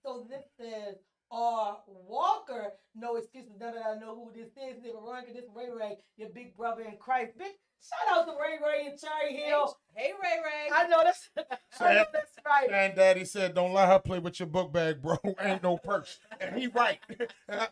So this says, Walker, no excuses. Now that I know who this is, Veronica, this Ray Ray, your big brother in Christ. Big shout out to Ray Ray and Cherry Hill. Hey, Ray Ray. I know that's right. And Daddy said, "Don't let her play with your book bag, bro. Ain't no purse." And he right.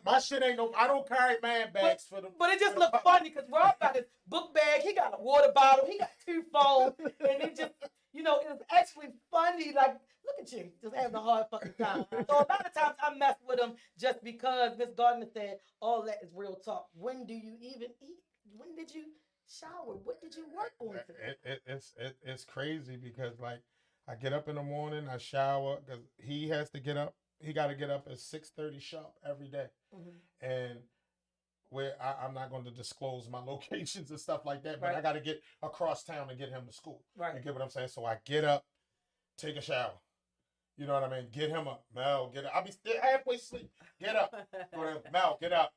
My shit ain't no. I don't carry man bags for them. But it just looked funny because Rob got his book bag, he got a water bottle, he got 2 phones, and it just, it was actually funny. Like, look at you, just having a hard fucking time. So a lot of times I mess with him just because Miss Gardner said all that is real talk. When do you even eat? When did you shower? What did you work on today? It's crazy because like I get up in the morning, I shower because he has to get up. He got to get up at 6:30 sharp every day, Mhm. and where I'm not going to disclose my locations and stuff like that, but I Right. got to get across town to get him to school. Right. You get what I'm saying? So I get up, take a shower. You know what I mean? Get him up. Mel, get up. I'll be still halfway asleep. Get up. Go to Mel, get up.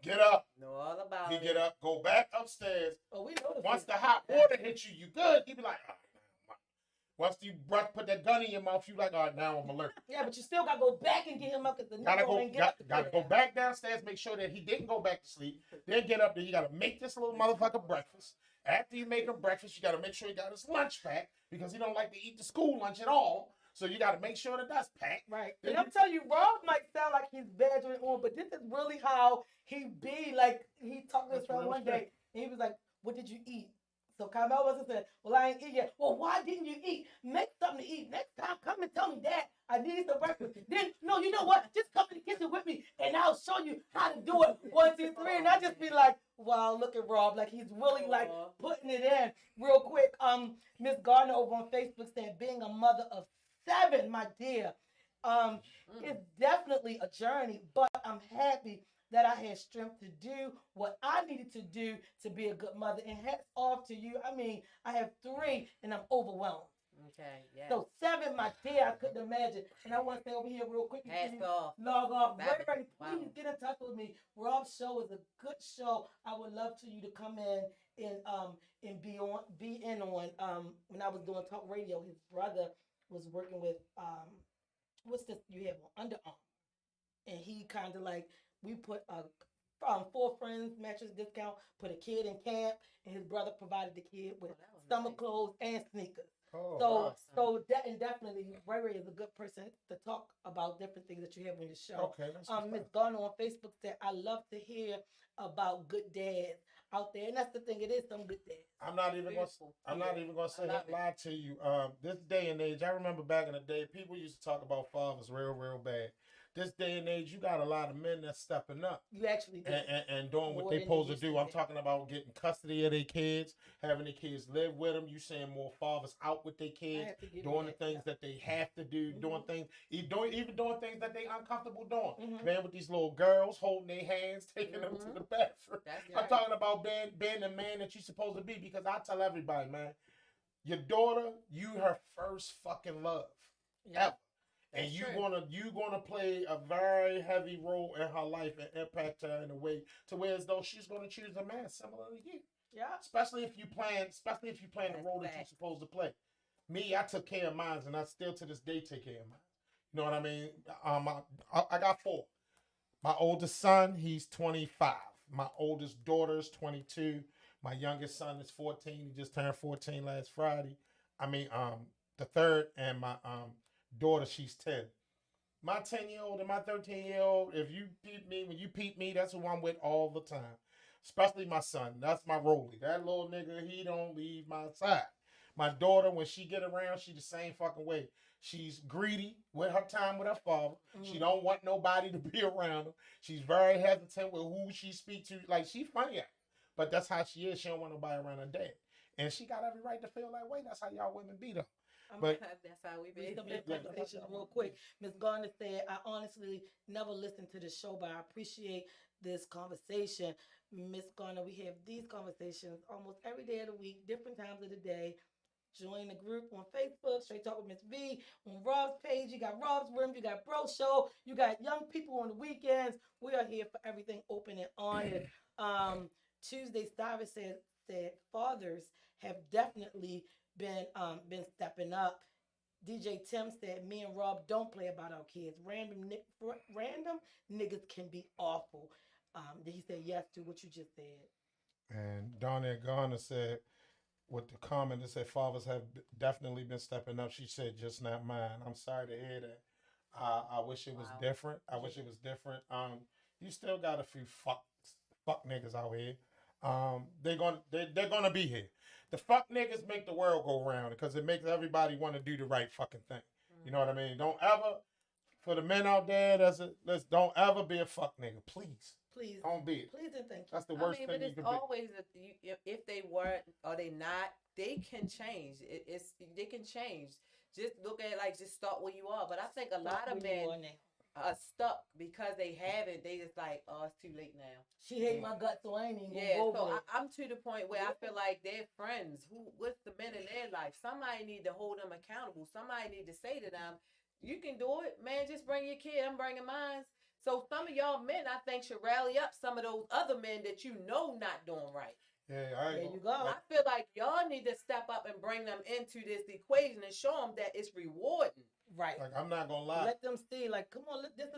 Get up. Know all about He it. get up, go back upstairs. Oh, we know this. Once the hot water hits you, you good. You be like, all right, now. Once you put that gun in your mouth, you like, all right, now I'm alert. Yeah, but you still got to go back and get him up because the Gotta nigga go, ain't get up to gotta play go that. back downstairs, make sure that he didn't go back to sleep. Then get up there. You gotta make this little motherfucker breakfast. After you make him breakfast, you got to make sure he got his lunch packed because he don't like to eat the school lunch at all. So you got to make sure that that's packed. Right. Then And I'm telling you, Rob might sound like he's badgering on, but this is really how he be. Like, he talked to his That's friend real one shit. day, and he was like, "What did you eat?" So Carmel wasn't saying, "Well, I ain't eat yet." "Well, why didn't you eat? Make something to eat. Next time, come and tell me that I need some breakfast." Then, no, you know what? Just come in the kitchen with me, and I'll show you how to do it. 1, 2, 3, and I just be like, "Wow, look at Rob! Like he's really like Aw. putting it in real quick." Miss Gardner over on Facebook said, "Being a mother of 7, my dear, it's definitely a journey, but I'm happy that I had strength to do what I needed to do to be a good mother. And hats off to you. I mean, I have 3 and I'm overwhelmed." Okay, yeah. So 7, my dear, I couldn't imagine. And I want to say over here real quick, before Hats you off. log off. 7. Ray, Wow. please get in touch with me. Rob's show is a good show. I would love for you to come in and be in on when I was doing talk radio. His brother was working with what's this you have on Under Armour, and he kind of like we put a 4 friends mattress discount, put a kid in camp, and his brother provided the kid with that was summer nice. clothes and sneakers. Oh, So, awesome. and definitely, Ray Ray is a good person to talk about different things that you have on your show. okay. That's Miss Garner on Facebook said, "I love to hear about good dads out there," and that's the thing. It is some good dads. I'm not even gonna. Beautiful. I'm not even gonna say love it. lie to you. This day and age, I remember back in the day, people used to talk about fathers real bad. This day and age, you got a lot of men that's stepping up You actually do. and doing what More they than supposed to used do. to I'm be. talking about getting custody of their kids, having their kids live with them. You seeing more fathers out with their I kids, have to give you doing the that, things that they have to do, doing things, even doing things that they uncomfortable doing. Mhm. Man, with these little girls holding their hands, taking them to Mhm. the bathroom. That's I'm right. talking about being the man that you're supposed to be, because I tell everybody, man, your daughter, you her first fucking love Yeah. ever. And That's you gonna play a very heavy role in her life and impact her in a way to where as though she's gonna choose a man similar to you. Yeah. Especially if you playing the That's role that you're fact. supposed to play. Me, I took care of mine, and I still to this day take care of mine. You know what I mean? I got 4. My oldest son, he's 25. My oldest daughter's 22. My youngest son is 14. He just turned 14 last Friday. I mean, the third, and my daughter, she's 10. My 10-year-old and my 13-year-old, if you peep me, when you peep me, that's who I'm with all the time. Especially my son. That's my Rolly. That little nigga, he don't leave my side. My daughter, when she get around, she the same fucking way. She's greedy with her time with her father. She don't want nobody to be around her. She's very hesitant with who she speak to. Like, she funny at it, but that's how she is. She don't want nobody around her dad. And she got every right to feel that way. That's how y'all women be, though. But That's how we We be. some of the Yeah. conversations real quick. Miss Garner said, "I honestly never listened to the show, but I appreciate this conversation." Miss Garner, we have these conversations almost every day of the week, different times of the day. Join the group on Facebook, Straight Talk with Miss V. On Rob's page, you got Rob's Room, you got Bro Show, you got young people on the weekends. We are here for everything open and honest. Tuesday, Cyrus said fathers have definitely been stepping up. DJ Tim said, "Me and Rob don't play about our kids. Random niggas can be awful." Then he said yes to what you just said. And Donna Garner said, with the comment that said fathers have definitely been stepping up. She said, "Just not mine." I'm sorry to hear that. I wish it was Wow. different. I wish it was different. You still got a few fuck niggas out here. They're gonna be here. The fuck niggas make the world go round because it makes everybody want to do the right fucking thing. You know what I mean? Don't ever, for the men out there, don't ever be a fuck nigga, please. Please, Don't be it. please and thank you. That's the I worst mean, thing but you it's can be. always if they weren't or they not, they can change. They can change. Just look at it like just start where you are. But I think a lot of Where you men are now. are stuck because they haven't. They just like, oh, it's too late now. She hate my guts, so I ain't even Yeah, gonna go so over it. I'm to the point where I feel like they're friends. What's the men in their life? Somebody need to hold them accountable. Somebody need to say to them, "You can do it, man. Just bring your kid. I'm bringing mine." So some of y'all men, I think, should rally up some of those other men that you know not doing right. Yeah, I There ain't you gonna- go. I feel like y'all need to step up and bring them into this equation and show them that it's rewarding. Right. Like, I'm not gonna lie. Let them see. Like, come on, this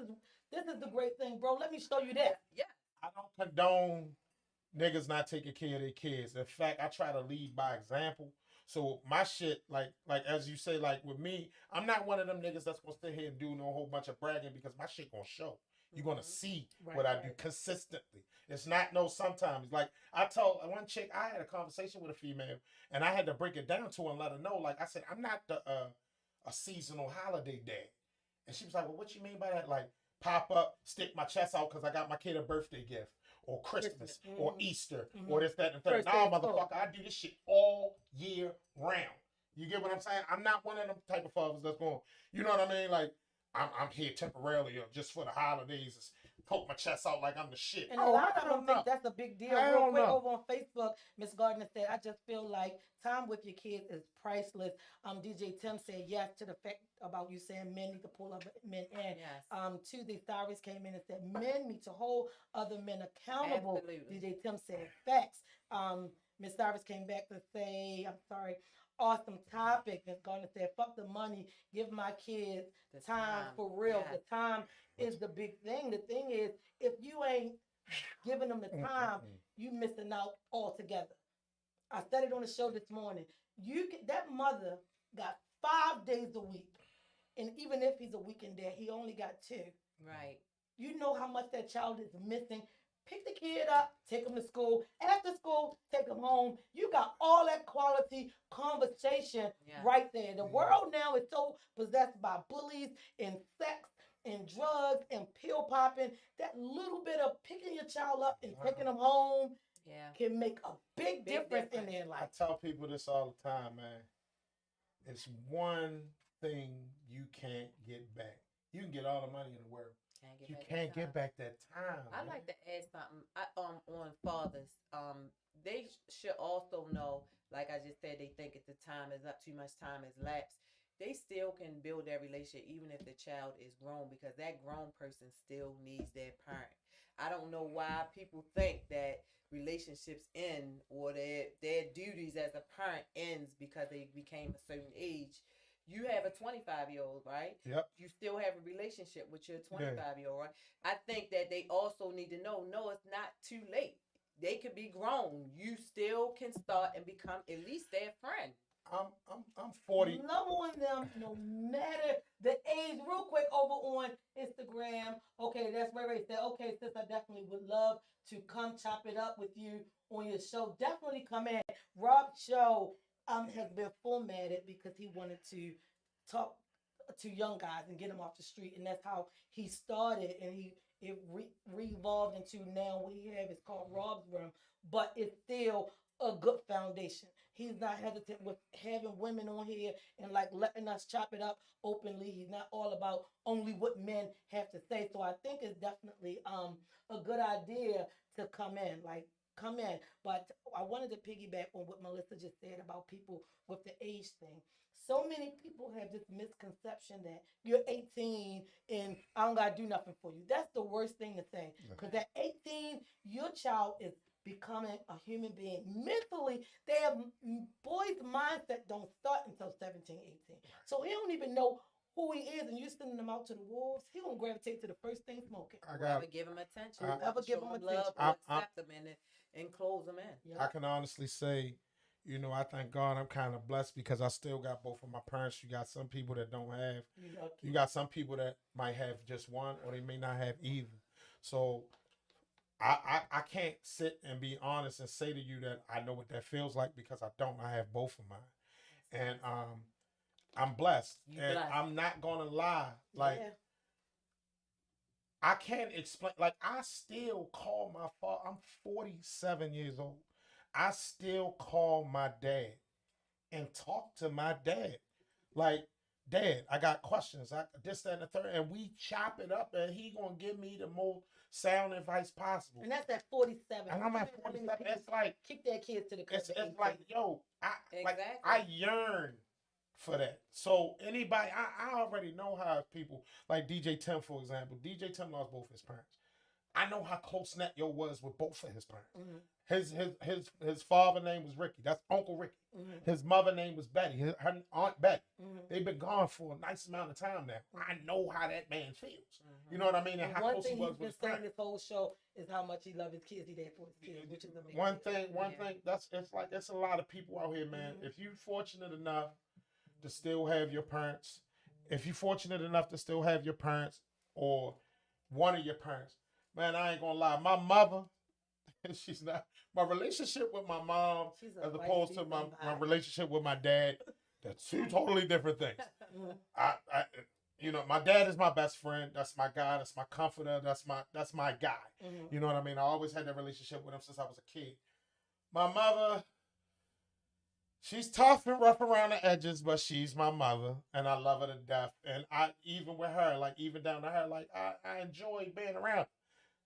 is the great thing, bro. Let me show you that. Yeah. I don't condone niggas not taking care of their kids. In fact, I try to lead by example. So my shit, like as you say, like with me, I'm not one of them niggas that's gonna sit here and do no whole bunch of bragging because my shit gonna show. You're gonna see what I do consistently. It's not no sometimes. Like I told one chick, I had a conversation with a female, and I had to break it down to her and let her know. Like I said, I'm not a seasonal holiday dad. And she was like, "Well, what you mean by that? Like pop up, stick my chest out because I got my kid a birthday gift, or Christmas, or Easter, or this, that, and the third. First Nah, day of school. motherfucker, I do this shit all year round. You get what I'm saying? I'm not one of them type of fathers that's going, you know what I mean? Like, I'm here temporarily or just for the holidays, poke my chest out like I'm the shit. And a lot of hell them no. think that's a big deal. Hell Real quick, no. over on Facebook, Miss Gardner said, I just feel like time with your kids is priceless. DJ Tim said yes to the fact about you saying men need to pull other men in. Yes. Tuesday Cyrus came in and said men need to hold other men accountable. Absolutely. DJ Tim said facts. Miss Cyrus came back to say, I'm sorry, awesome topic. Miss Gardner said, fuck the money, give my kids The time for real. Yes. The time is the big thing. The thing is, if you ain't giving them the time, you missing out altogether. I said it on the show this morning. That mother got 5 days a week, and even if he's a weekend dad, he only got 2. Right. You know how much that child is missing. Pick the kid up, take him to school. After school, take him home. You got all that quality conversation right there. The world now is so possessed by bullies and sex and drugs and pill popping. That little bit of picking your child up and taking them home can make a big difference in their I life. tell people this all the time, man. It's one thing you can't get back. You can get all the money in the world. You can't get back that time. I'd like to add something on fathers. They should also know, like I just said, they think if the time is up, too much time has lapsed. They still can build that relationship even if the child is grown, because that grown person still needs their parent. I don't know why people think that relationships end or their duties as a parent ends because they became a certain age. You have a 25-year-old, right? Yep. You still have a relationship with your 25-year-old, right? I think that they also need to know, no, it's not too late. They could be grown. You still can start and become at least their friend. I'm 40. Love on them no matter the age. Real quick, over on Instagram. Okay, that's where they said, okay, sis, I definitely would love to come chop it up with you on your show. Definitely come in. Rob Show has been formatted because he wanted to talk to young guys and get them off the street, and that's how he started, and it re-evolved into now what he have is called Rob's Room, but it's still a good foundation. He's not hesitant with having women on here and like letting us chop it up openly. He's not all about only what men have to say. So I think it's definitely a good idea to come in. But I wanted to piggyback on what Melissa just said about people with the age thing. So many people have this misconception that you're 18 and I don't gotta do nothing for you. That's the worst thing to say. Because at 18, your child is becoming a human being. Mentally, boys' mindset don't start until 17, 18. So he don't even know who he is, and you're sending him out to the wolves. He gonna gravitate to the first thing smoking. Whoever give him attention, Whoever give him love, attention. accept them and close them in. I can honestly say, I thank God I'm kind of blessed because I still got both of my parents. You got some people that don't have. You got some people that might have just one, or they may not have either. So I can't sit and be honest and say to you that I know what that feels like because I don't. I have both of mine, and I'm blessed, and I'm not gonna lie. Like I can't explain. Like I still call my father. I'm 47 years old. I still call my dad and talk to my dad. Like, Dad, I got questions. This, that, and the third. And we chop it up, and he going to give me the most sound advice possible. And that's at 47. And I'm at 47. It's like, kick that kid to the curb. It's like, yo, I yearn for that. So anybody, I already know how people, like DJ Tim, for example. DJ Tim lost both his parents. I know how close knit yo was with both of his parents. Mm-hmm. His father name was Ricky. That's Uncle Ricky. Mm-hmm. His mother name was Betty. Her Aunt Betty. Mm-hmm. They've been gone for a nice amount of time now. I know how that man feels. Mm-hmm. You know what I mean? And And how one close he thing was he's been with his saying parents. this whole show is how much he loves his kids. He there for his kids, which is amazing. One thing, Yeah. that's it's a lot of people out here, man. Mhm. If you're fortunate enough to still have your parents, if you're fortunate enough to still have your parents or one of your parents, man, I ain't gonna lie. My mother, she's not my relationship with my mom She's a as opposed to feisty my somebody. relationship with my dad. They're two totally different things. Mhm. I you know, my dad is my best friend. That's my guy. That's my comforter. That's my guy. Mhm. You know what I mean? I always had that relationship with him since I was a kid. My mother, she's tough and rough around the edges, but she's my mother, and I love her to death. And I even with her, like even down to her, like I enjoy being around.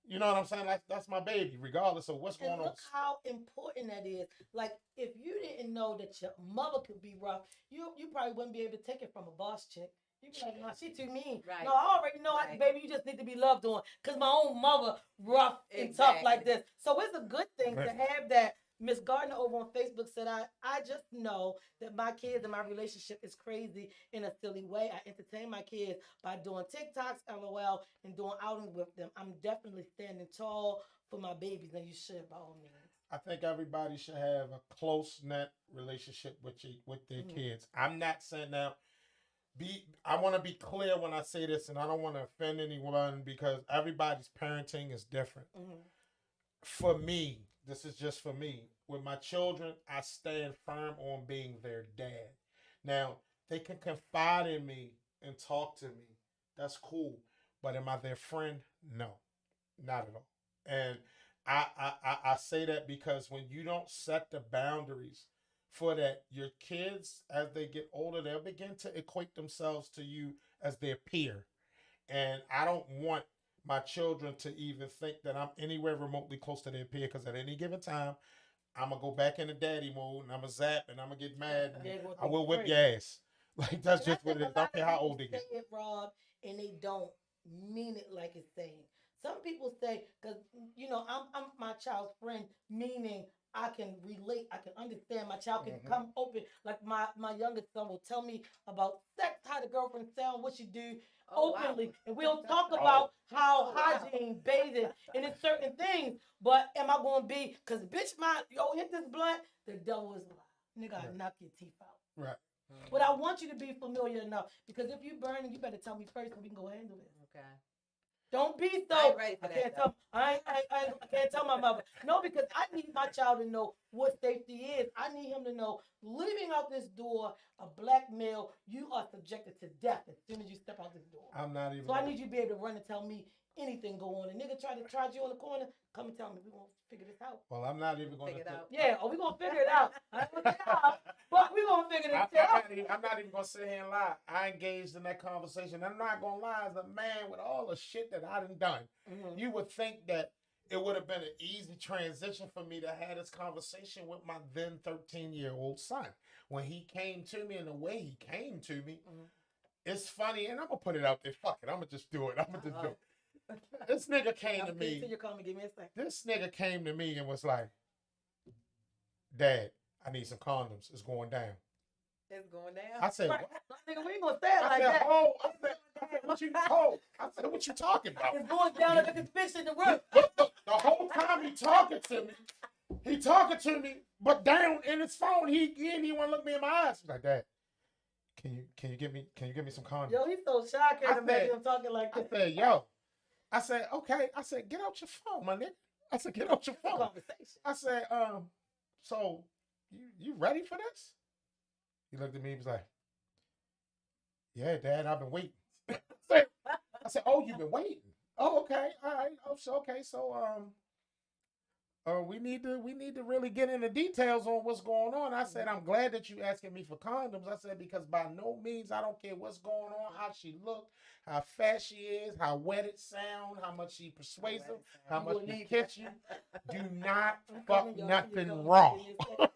You know what I'm saying? That's my baby, regardless of what's going And on. look how important that is. Like, if you didn't know that your mother could be rough, you probably wouldn't be able to take it from a boss chick. You be like, no, she too mean. Right. No, I already know, Right. baby, you just need to be loved on. Because my own mother rough and tough like Exactly. this. So it's a good thing to have that. Miss Gardner over on Facebook said, I just know that my kids and my relationship is crazy in a silly way. I entertain my kids by doing TikToks, LOL, and doing outings with them. I'm definitely standing tall for my babies, and you should by all means. I think everybody should have a close knit relationship with their kids. I'm not saying now. I want to be clear when I say this, and I don't want to offend anyone because everybody's parenting is different. Mm-hmm. For me, this is just for me. With my children, I stand firm on being their dad. Now, they can confide in me and talk to me. That's cool. But am I their friend? No, not at all. And I say that because when you don't set the boundaries for that, your kids, as they get older, they'll begin to equate themselves to you as their peer. And I don't want my children to even think that I'm anywhere remotely close to their peer because at any given time, I'm gonna go back into daddy mode and I'm gonna zap and I'm gonna get mad and They're gonna I think will you're whip crazy. your ass. Like that's And I just what think it is. a I lot don't care of how people old they say get. it, Rob, and they don't mean it like it's saying. Some people say, because I'm my child's friend, meaning I can relate, I can understand. My child can Mhm. come open. Like my youngest son will tell me about sex, how the girlfriend sound, what she do Oh, wow. openly, and we'll talk about how Oh, wow. hygiene, bathing, and it's certain things. But am I going to be? Because bitch, hit this blunt. The devil is alive. Nigga, I Right. knock your teeth out. Right. But I want you to be familiar enough because if you burning, you better tell me first so we can go handle this. Okay. Don't be so. I ain't ready for I that, can't though. tell. I can't tell my mother. No, because I need my child to know what safety is. I need him to know leaving out this door, a black male, you are subjected to death as soon as you step out this door. I'm not even. So I need you to be able to run and tell me anything go on. A nigga try to trot you on the corner, come and tell me. We gonna figure this out. Well, I'm not even going Figure to. it out. Yeah, we gonna figure it out. I ain't gonna figure it out, but we gonna figure this out. I'm not even gonna sit here and lie. I engaged in that conversation. I'm not gonna lie. As a man with all the shit that I done, Mhm. you would think that it would have been an easy transition for me to have this conversation with my then 13-year-old son when he came to me and the way he came to me. Mhm. It's funny, and I'm gonna put it out there. Fuck it, I'm gonna just do it. I'm gonna just do it. This nigga came to me. Until you come and give me a second. This nigga came to me and was like, "Dad, I need some condoms. It's going down." It's going down. I said, Right. "What?" Nigga, we ain't gonna say it I like said, that. "Oh," I said, "What you?" Oh, I said, "What you talking about?" It's going down like a fish in the river. The whole time he talking to me, but down in his phone, he didn't even want to look me in my eyes. He's like, "Dad, can you get me some condoms?" Yo, he's so shy. I can't I imagine said- him talking like I this. said, "Yo," I said, "Okay." I said, "Get out your phone, my nigga." I said, "Get out your It's a phone." conversation. I said, so you ready for this?" He looked at me. He was like, "Yeah, Dad, I've been waiting." I said, "Oh, you've been waiting? Oh, okay, all right. Oh, so okay, so we need to really get into details on what's going on." I said, "I'm glad that you asking me for condoms." I said, "Because by no means I don't care what's going on, how she looked, how fast she is, how wet it sound, how much she persuasive, how You much wouldn't she need kiss you. Do not I'm fuck coming, y'all, till you nothing come and raw." give me a second.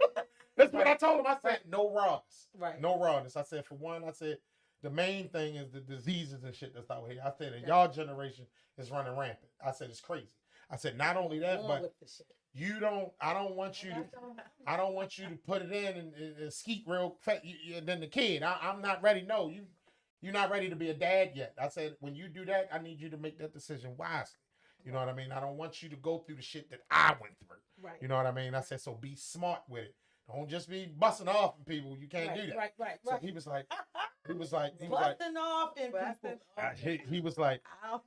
That's what I told him. I said, "No rawness. Right. No rawness." I said, for one, I said, the main thing is the diseases and shit that's out here. I said, and y'all generation is running rampant. I said, it's crazy. I said, not only that, Born but with the shit. I don't want you to put it in and skeet real fast. And then the kid, I'm not ready. No, you're not ready to be a dad yet. I said, when you do that, I need you to make that decision wisely. You know what I mean? I don't want you to go through the shit that I went through. Right. You know what I mean? I said, so be smart with it. Don't just be busting off on people. You can't do that. Right. So he was like, Busting off and Busting off. he was like, Ow.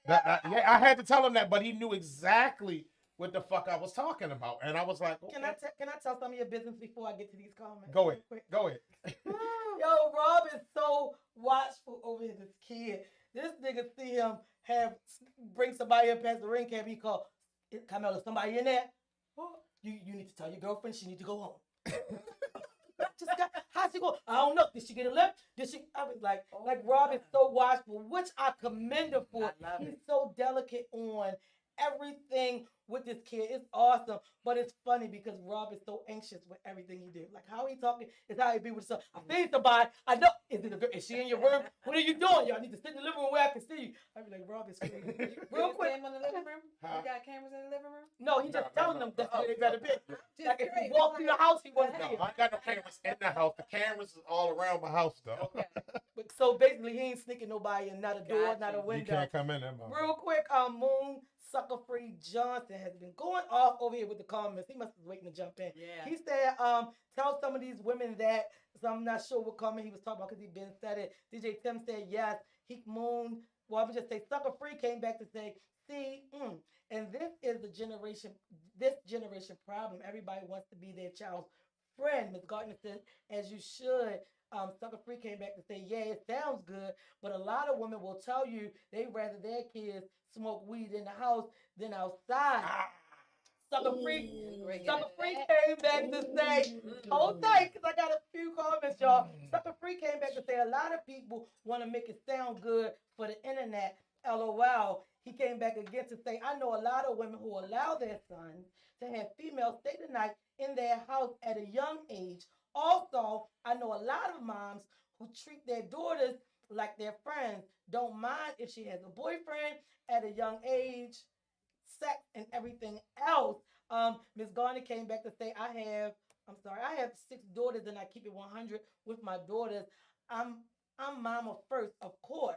yeah, I had to tell him that, but he knew exactly what the fuck I was talking about. And I was like, okay. Can I tell some of your business before I get to these comments? Go real ahead. quick? Go ahead. Yo, Rob is so watchful over here, this kid. This nigga see him bring somebody up past the ring camp. He call, Carmelo, somebody in there? You need to tell your girlfriend she need to go home. How's she go? I don't know. Did she get a lip? I was like Rob is so watchful, which I commend him for. I love He's it. so delicate on everything with this kid. It's awesome, but it's funny because Rob is so anxious with everything he do. Like how he talking is how he be with stuff. I see somebody. I know. Is she in your room? What are you doing? Y'all need to sit in the living room where I can see you. I be like, Rob is crazy. Real You quick. came in the living room? Huh? You got cameras in the living room? No, he just No, telling them that's where they better be. Just Like if he curious. walk through the house, he wasn't No, there. I ain't got no cameras in the house. The cameras is all around my house, though. Okay. But so basically, he ain't sneaking nobody in, not a door, Gotcha. not a You window. can't come in there, mother. Real quick, Moon Sucker Free Johnson has been going off over here with the comments. He must be waiting to jump in. Yeah. He said, tell some of these women that, so I'm not sure what comment he was talking about because he been said it. DJ Tim said yes. Moon, well, I'm gonna just say Sucker Free came back to say, see, and this is this generation problem. Everybody wants to be their child's friend. Ms. Gardner said, as you should. Sucker Free came back to say, yeah, it sounds good, but a lot of women will tell you they rather their kids smoke weed in the house than outside. Sucker Free, Great. Sucker Free came back to say, hold tight, because I got a few comments, y'all. Sucker Free came back to say a lot of people want to make it sound good for the internet. LOL. He came back again to say, I know a lot of women who allow their sons to have females stay the night in their house at a young age. Also, I know a lot of moms who treat their daughters like their friends, don't mind if she has a boyfriend at a young age, sex and everything else. Ms. Garner came back to say, I have 6 daughters and I keep it 100 with my daughters. I'm mama first, of course.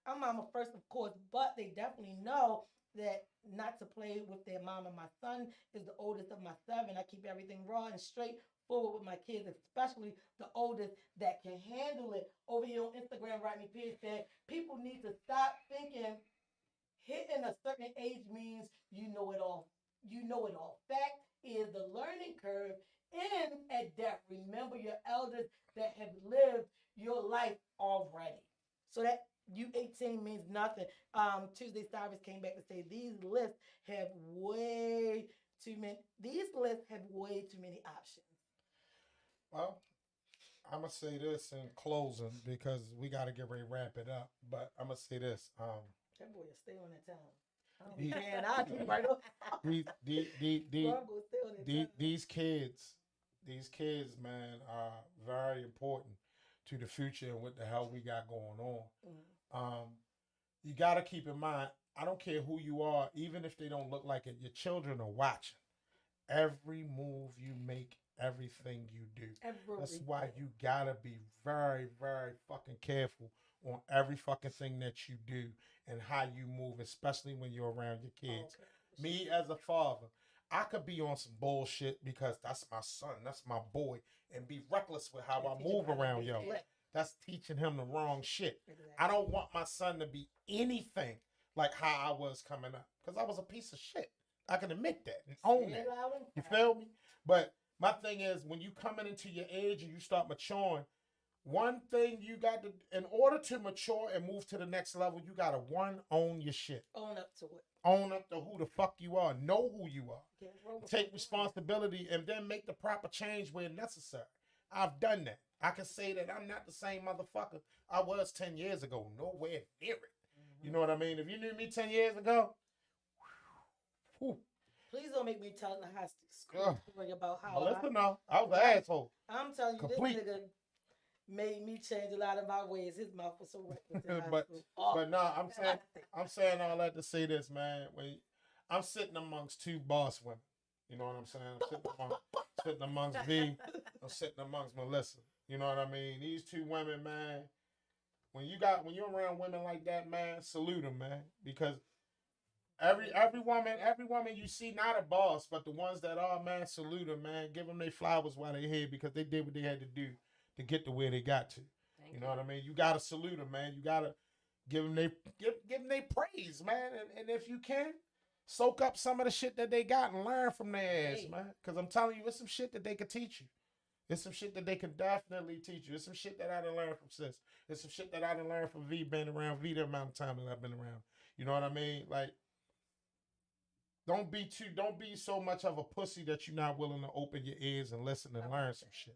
I'm mama first, of course, but they definitely know that not to play with their mama. My son is the oldest of my 7. I keep everything raw and straightforward with my kids, especially the oldest that can handle it. Over here on Instagram, Rodney Pierce said, people need to stop thinking hitting a certain age means you know it all. You know it all. Fact is the learning curve in at death. Remember your elders that have lived your life already. So that you 18 means nothing. Tuesday Cyrus came back to say these lists have way too many. These lists have way too many options. Well, I'm gonna say this in closing because we got to get ready to wrap it up. But I'm gonna say this: That boy will stay on that time. He- Man, I keep right up. these kids, man, are very important to the future and what the hell we got going on. You got to keep in mind, I don't care who you are, even if they don't look like it, your children are watching every move you make, everything you do. That's why you got to be very, very fucking careful on every fucking thing that you do and how you move, especially when you're around your kids. Okay. Me as a father, I could be on some bullshit because that's my son, that's my boy, and be reckless with how I move around, yo. That's teaching him the wrong shit. Exactly. I don't want my son to be anything like how I was coming up because I was a piece of shit. I can admit that and own that. You feel me? But my thing is, when you coming into your age and you start maturing, one thing you got to, in order to mature and move to the next level, you got to own your shit. Own up to it. Own up to who the fuck you are. Know who you are. Can't roll with Take it. responsibility and then make the proper change where necessary. I've done that. I can say that I'm not the same motherfucker I was 10 years ago. Nowhere near it. You know what I mean? If you knew me 10 years ago, whew, Please don't make me tell the high Ugh. school story about how Melissa, no, I was an asshole. I'm telling you, Complete. this nigga, made me change a lot of my ways. His mouth was so reckless in high But- school. Oh, But no, I'm saying all that to say this, man. I'm sitting amongst two boss women. You know what I'm saying? I'm sitting amongst V. I'm sitting amongst Melissa. You know what I mean? These two women, man. When you're around women like that, man, salute them, man. Because every woman you see, not a boss, but the ones that are, man, salute them, man. Give them their flowers while they're here because they did what they had to do to get to where they got to. Thank You know what I mean? You gotta salute them, man. You gotta give them they praise, man. And if you can, soak up some of the shit that they got and learn from their ass, Hey. man. Because I'm telling you, it's some shit that they could teach you. It's some shit that they can definitely teach you. It's some shit that I done learned from sis. It's some shit that I done learned from V, being around V the amount of time that I've been around. You know what I mean? Like, don't be so much of a pussy that you're not willing to open your ears and listen and learn some shit.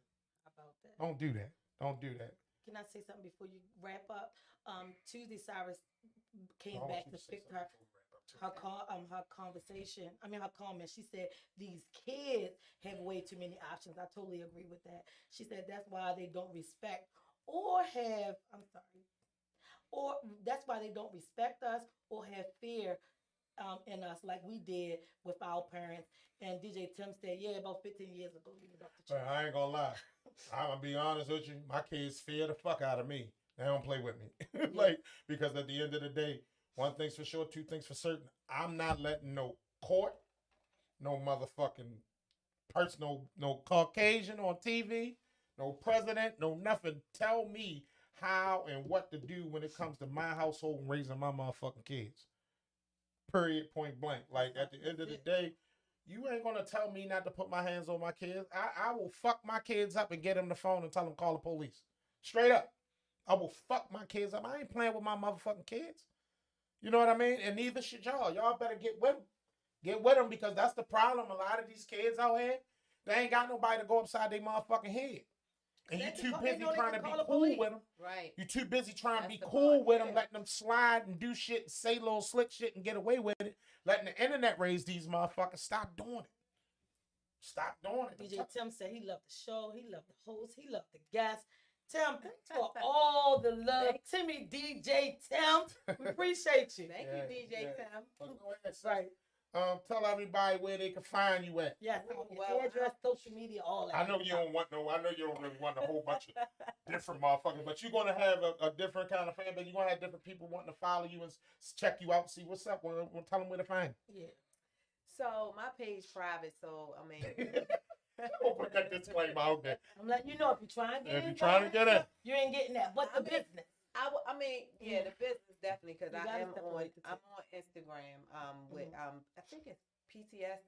about that. Don't do that. Don't do that. Can I say something before you wrap up? Tuesday, Cyrus came I want back you to say fix something her before we wrap up, too. her conversation. I mean her comment. She said these kids have way too many options. I totally agree with that. She said that's why they don't respect or have. I'm sorry. Or that's why they don't respect us or have fear in us like we did with our parents. And DJ Tim said, yeah, about 15 years ago he was up the But chain. I ain't gonna lie. I'm gonna be honest with you. My kids fear the fuck out of me. They don't play with me. Like, because at the end of the day, one thing's for sure, two things for certain. I'm not letting no court, no motherfucking person, no Caucasian on TV, no president, no nothing tell me how and what to do when it comes to my household and raising my motherfucking kids. Period, point blank. Like, at the end of the day, you ain't gonna tell me not to put my hands on my kids. I will fuck my kids up and get them the phone and tell them call the police. Straight up. I will fuck my kids up. I ain't playing with my motherfucking kids. You know what I mean? And neither should y'all. Y'all better get with them. Get with them because that's the problem. A lot of these kids out here, they ain't got nobody to go upside their motherfucking head. And They you can too call- they busy know they trying can to be call the cool police. with them. Right. You too busy trying to That's be the cool part, with them, yeah. letting them slide and do shit and say little slick shit and get away with it. Letting the internet raise these motherfuckers. Stop doing it. Stop doing it. DJ Tim said he loved the show, he loved the host, he loved the guests. Tim, thanks for all the love. Timmy DJ Tim, we appreciate you. Thank Yeah, you, DJ yeah. Tim. But go ahead, sis. Right. Tell everybody where they can find you at. Yes, Well, your address, social media, all that. I know you don't want I know you don't really want a whole bunch of different motherfuckers, but you're gonna have a different kind of fan base. You're gonna have different people wanting to follow you and check you out, see what's up. We'll tell them where to find Yeah. So my page private, so I mean, you. Don't put that disclaimer out there. I'm letting you know if you're trying to get If in, you're trying to get in. you ain't getting that. But the I mean, business. I mean, yeah, the business definitely because You I gotta am on separate the two. I'm on Instagram with I think it's PTS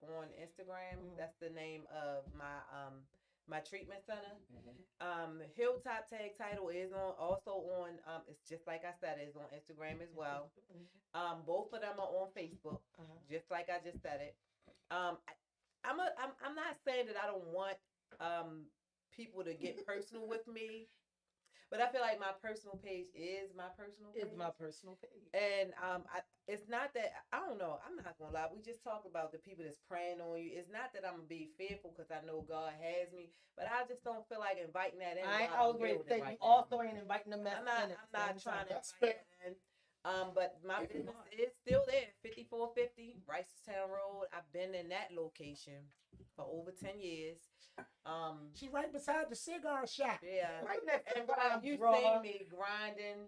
on Instagram. Mhm. That's the name of my treatment center. Hilltop Tag Title is also on it's just like I said, it's on Instagram as well. Both of them are on Facebook, just like I just said it. I'm not saying that I don't want people to get personal with me, but I feel like my personal page is my personal page. It's my personal page. And it's not that I don't know. I'm not gonna lie. We just talked about the people that's preying on you. It's not that I'm gonna be fearful because I know God has me, but I just don't feel like inviting that in. I while I'm was ready to building say right you now. also ain't inviting the mess I'm not. in. I'm not trying to That's invite that in. But my business is still there. 5450 Ricestown Road. I've been in that location for over 10 years. She right beside the cigar shop. Yeah. Right next to And Rob you Draw. seen me grinding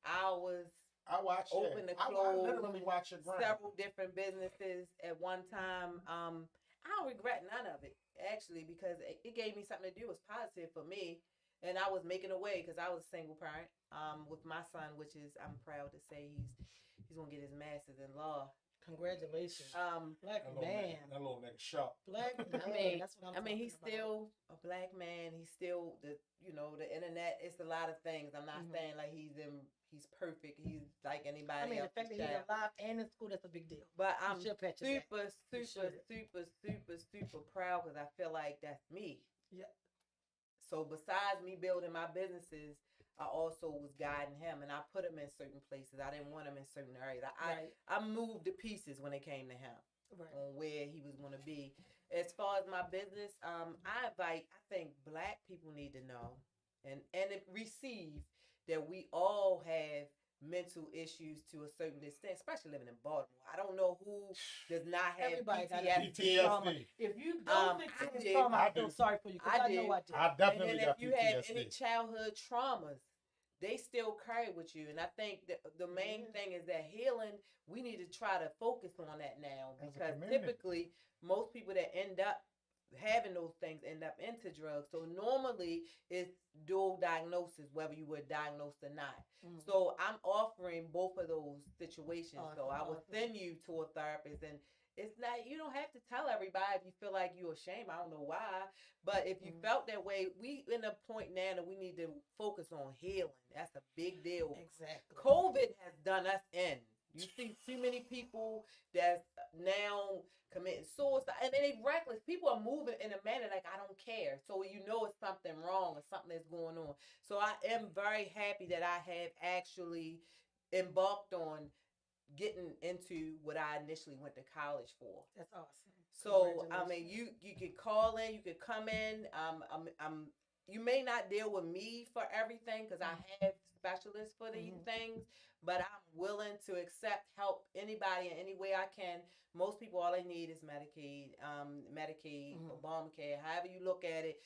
hours. I watch Open it. to I close, literally watch it grind. Several different businesses at one time. I don't regret none of it actually because it gave me something to do. It was positive for me, and I was making a way because I was a single parent with my son, which is I'm proud to say he's gonna get his master's in law. Congratulations. Black That little man. nigga- that little nigga sharp. Black man. I mean, that's what I'm he's talking about. still a black man. He's still the internet. It's a lot of things. I'm not saying like he's perfect. He's like anybody I mean, the else. fact that he's alive and in school, that's a big deal. But You I'm should pat your back. super, You super, should. super, super, super proud because I feel like that's me. Yeah. So besides me building my businesses, I also was guiding him, and I put him in certain places. I didn't want him in certain areas. Right. I moved the pieces when it came to him Right. on where he was going to be. as far as my business, I think Black people need to know and receive that we all have mental issues to a certain extent, especially living in Baltimore. I don't know who does not have Everybody got PTSD. trauma. If you don't I experience did. trauma, I I feel do. sorry for you because I I know did. I did. I And definitely then got if you have any PTSD. childhood traumas, they still carry with you. And I think that the main Yeah. thing is that healing, we need to try to focus on that now As a because community. typically most people that end up having those things end up into drugs. So normally it's dual diagnosis, whether you were diagnosed or not. Mhm. So I'm offering both of those situations. So I will Awesome. send you to a therapist, and it's not, you don't have to tell everybody if you feel like you're ashamed. I don't know why. But if you Mhm. felt that way, we in a point now that we need to focus on healing. That's a big deal. Exactly. COVID has done us in. You see too many people that's now committing suicide, and they reckless. People are moving in a manner like I don't care. So you know it's something wrong or something that's going on. So I am very happy that I have actually embarked on getting into what I initially went to college for. That's awesome. So I mean, Congratulations. you could call in, you could come in. You may not deal with me for everything because I have specialists for these Mhm. things, but I'm willing to accept help anybody in any way I can. Most people, all they need is Medicaid, Mhm. Obamacare, however you look at it,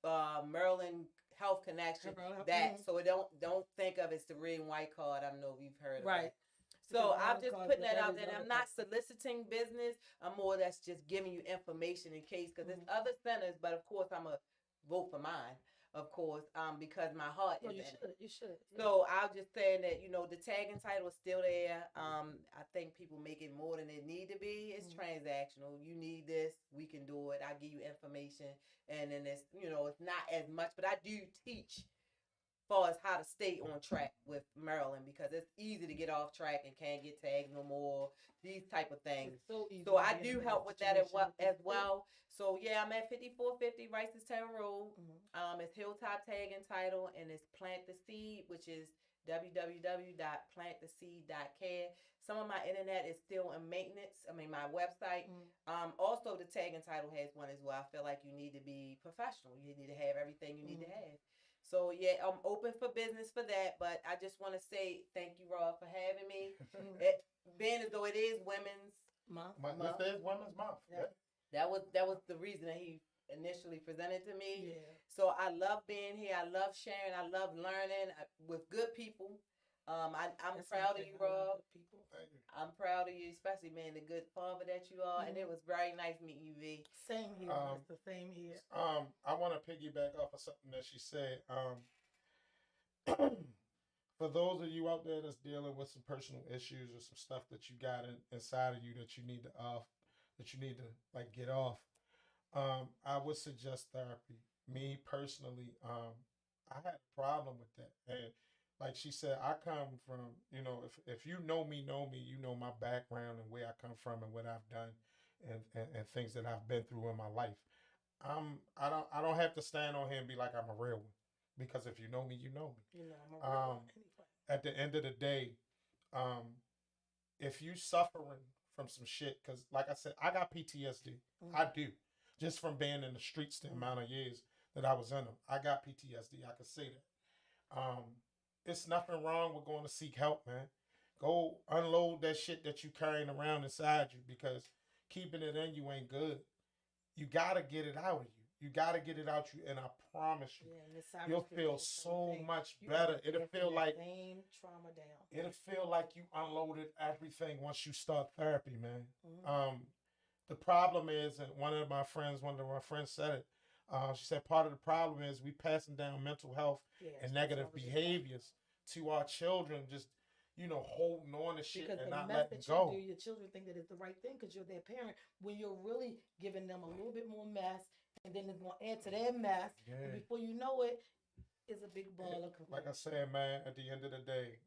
Maryland Health Connection, Maryland- that. mhm. So don't think of it as the red and white card. I don't know if you've heard of Right. that. So Because I'm one just causes putting that out every there. And other I'm not cause. soliciting business. I'm more or less just giving you information in case, because there's other centers, but of course I'm a vote for mine, of course, because my heart No, is you in it. should. You should. Yeah. So I'm just saying that the tag and title is still there. I think people make it more than it need to be. It's transactional. You need this, we can do it. I give you information, and then it's not as much, but I do teach far as how to stay on track with Maryland because it's easy to get off track and can't get tagged no more. These type of things. It's so easy. So to I be in a do bad help with that situation as because- well. So yeah, I'm at 5450 Ricestown Road. Mhm. It's Hilltop Tag and Title, and it's Plant the Seed, which is www.planttheseed.care. Some of my internet is still in maintenance. I mean, my website. Mhm. Also, the Tag and Title has one as well. I feel like you need to be professional. You need to have everything you need to have. So yeah, I'm open for business for that. But I just want to say thank you, Rob, for having me. Being as though it is Women's Month. This is Women's Month. Yeah. that was the reason that he initially presented to me. Yeah. So I love being here. I love sharing. I love learning with good people. I'm That's proud of something you, I love Rob. with people. Thank you. I'm proud of you, especially being the good father that you are. And it was very nice meeting you, V. Same here. It's the same here. I want to piggyback off of something that she said. For those of you out there that's dealing with some personal issues or some stuff that you got inside of you that you need to like get off, I would suggest therapy. Me personally, I had a problem with that, and like she said, I come from, if you know me, you know my background and where I come from and what I've done, and things that I've been through in my life. I don't have to stand on here and be like I'm a real one, because if you know me, you know me. You know, I'm a real one anyway. At the end of the day, if you suffering from some shit, because like I said, I got PTSD. I do, just from being in the streets the amount of years that I was in them. I got PTSD. I can say that. It's nothing wrong with going to seek help, man. Go unload that shit that you carrying around inside you, because keeping it in you ain't good. You gotta get it out of you. You gotta get it out you, and I promise you, Yeah, and Miss Cyrus you'll could feel do the same so thing. much You better. gotta It'll get feel that like same trauma down. you unloaded everything once you start therapy, man. The problem is, and one of my friends said it. She said part of the problem is we passing down mental health and negative behaviors to our children, just holding on to shit Because and the not mess letting that you go. do, your children think that it's the right thing because you're their parent. When you're really giving them a little bit more mess, and then it's gonna add to their mess, and before you know it, it's a big ball of Like I confusion. said, man, at the end of the day,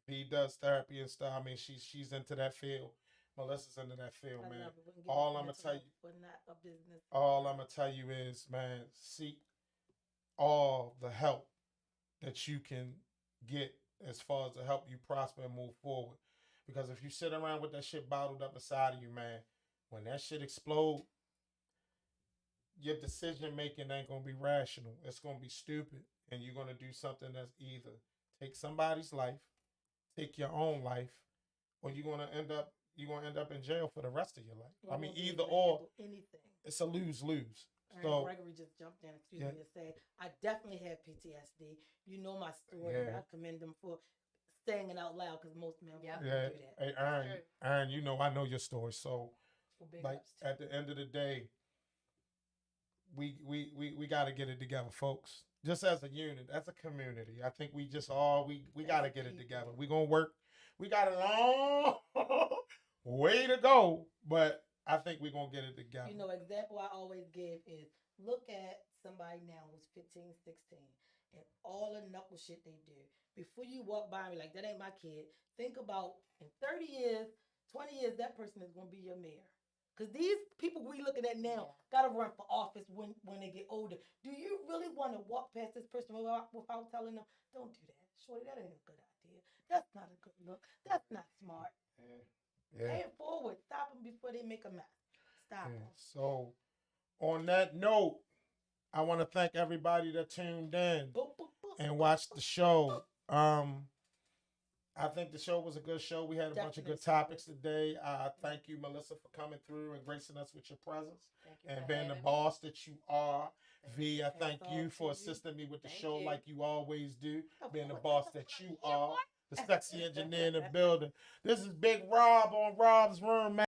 V does therapy and stuff. I mean, she's into that field. Melissa's into that field, I man. love it. We can get All into I'm gonna mental tell health, you, but not a business. all I'm gonna tell you is, man, seek all the help that you can get as far as to help you prosper and move forward. Because if you sit around with that shit bottled up inside of you, man, when that shit explode, your decision making ain't gonna be rational. It's gonna be stupid, and you're gonna do something that's either take somebody's life, take your own life, or you're gonna end up in jail for the rest of your life. You I mean, won't be either able to or. handle anything. It's a lose-lose. And So Gregory just jumped in, excuse Yeah. me, to say, I definitely have PTSD. You know my story. Yeah. I commend them for saying it out loud because most men Yeah. won't yeah, do that. hey, true. Aaron, you know I know your story. So So big like ups to at the end of the day, we got to get it together, folks. Just as a unit, as a community, I think we just all we got to get it together. We gonna work. We got a long way to go, but I think we gonna get it together. You know, example I always give is look at somebody now who's 15, 16, and all the knuckle shit they do. Before you walk by me like, that ain't my kid, think about in 30 years, 20 years, that person is going to be your mayor. Because these people we looking at now got to run for office when they get older. Do you really want to walk past this person without telling them, don't do that? Shorty, that ain't a good idea. That's not a good look. That's not smart. Yeah. Pay it forward. Stop them before they make a mess. Stop Yeah. them. So, on that note, I want to thank everybody that tuned in Boop, boop, boop. and watched the show. I think the show was a good show. We had a bunch of good Definitely. topics today. Thank you, Melissa, for coming through and gracing us with your presence Thank you and for being the having me. boss that you are. V, I Hats thank off you to for you. assisting me with the Thank show you. like you always do. Of Being the course, boss that's that what you I'm here are, for. the sexy engineer in the building. This is Big Rob on Rob's Room, man.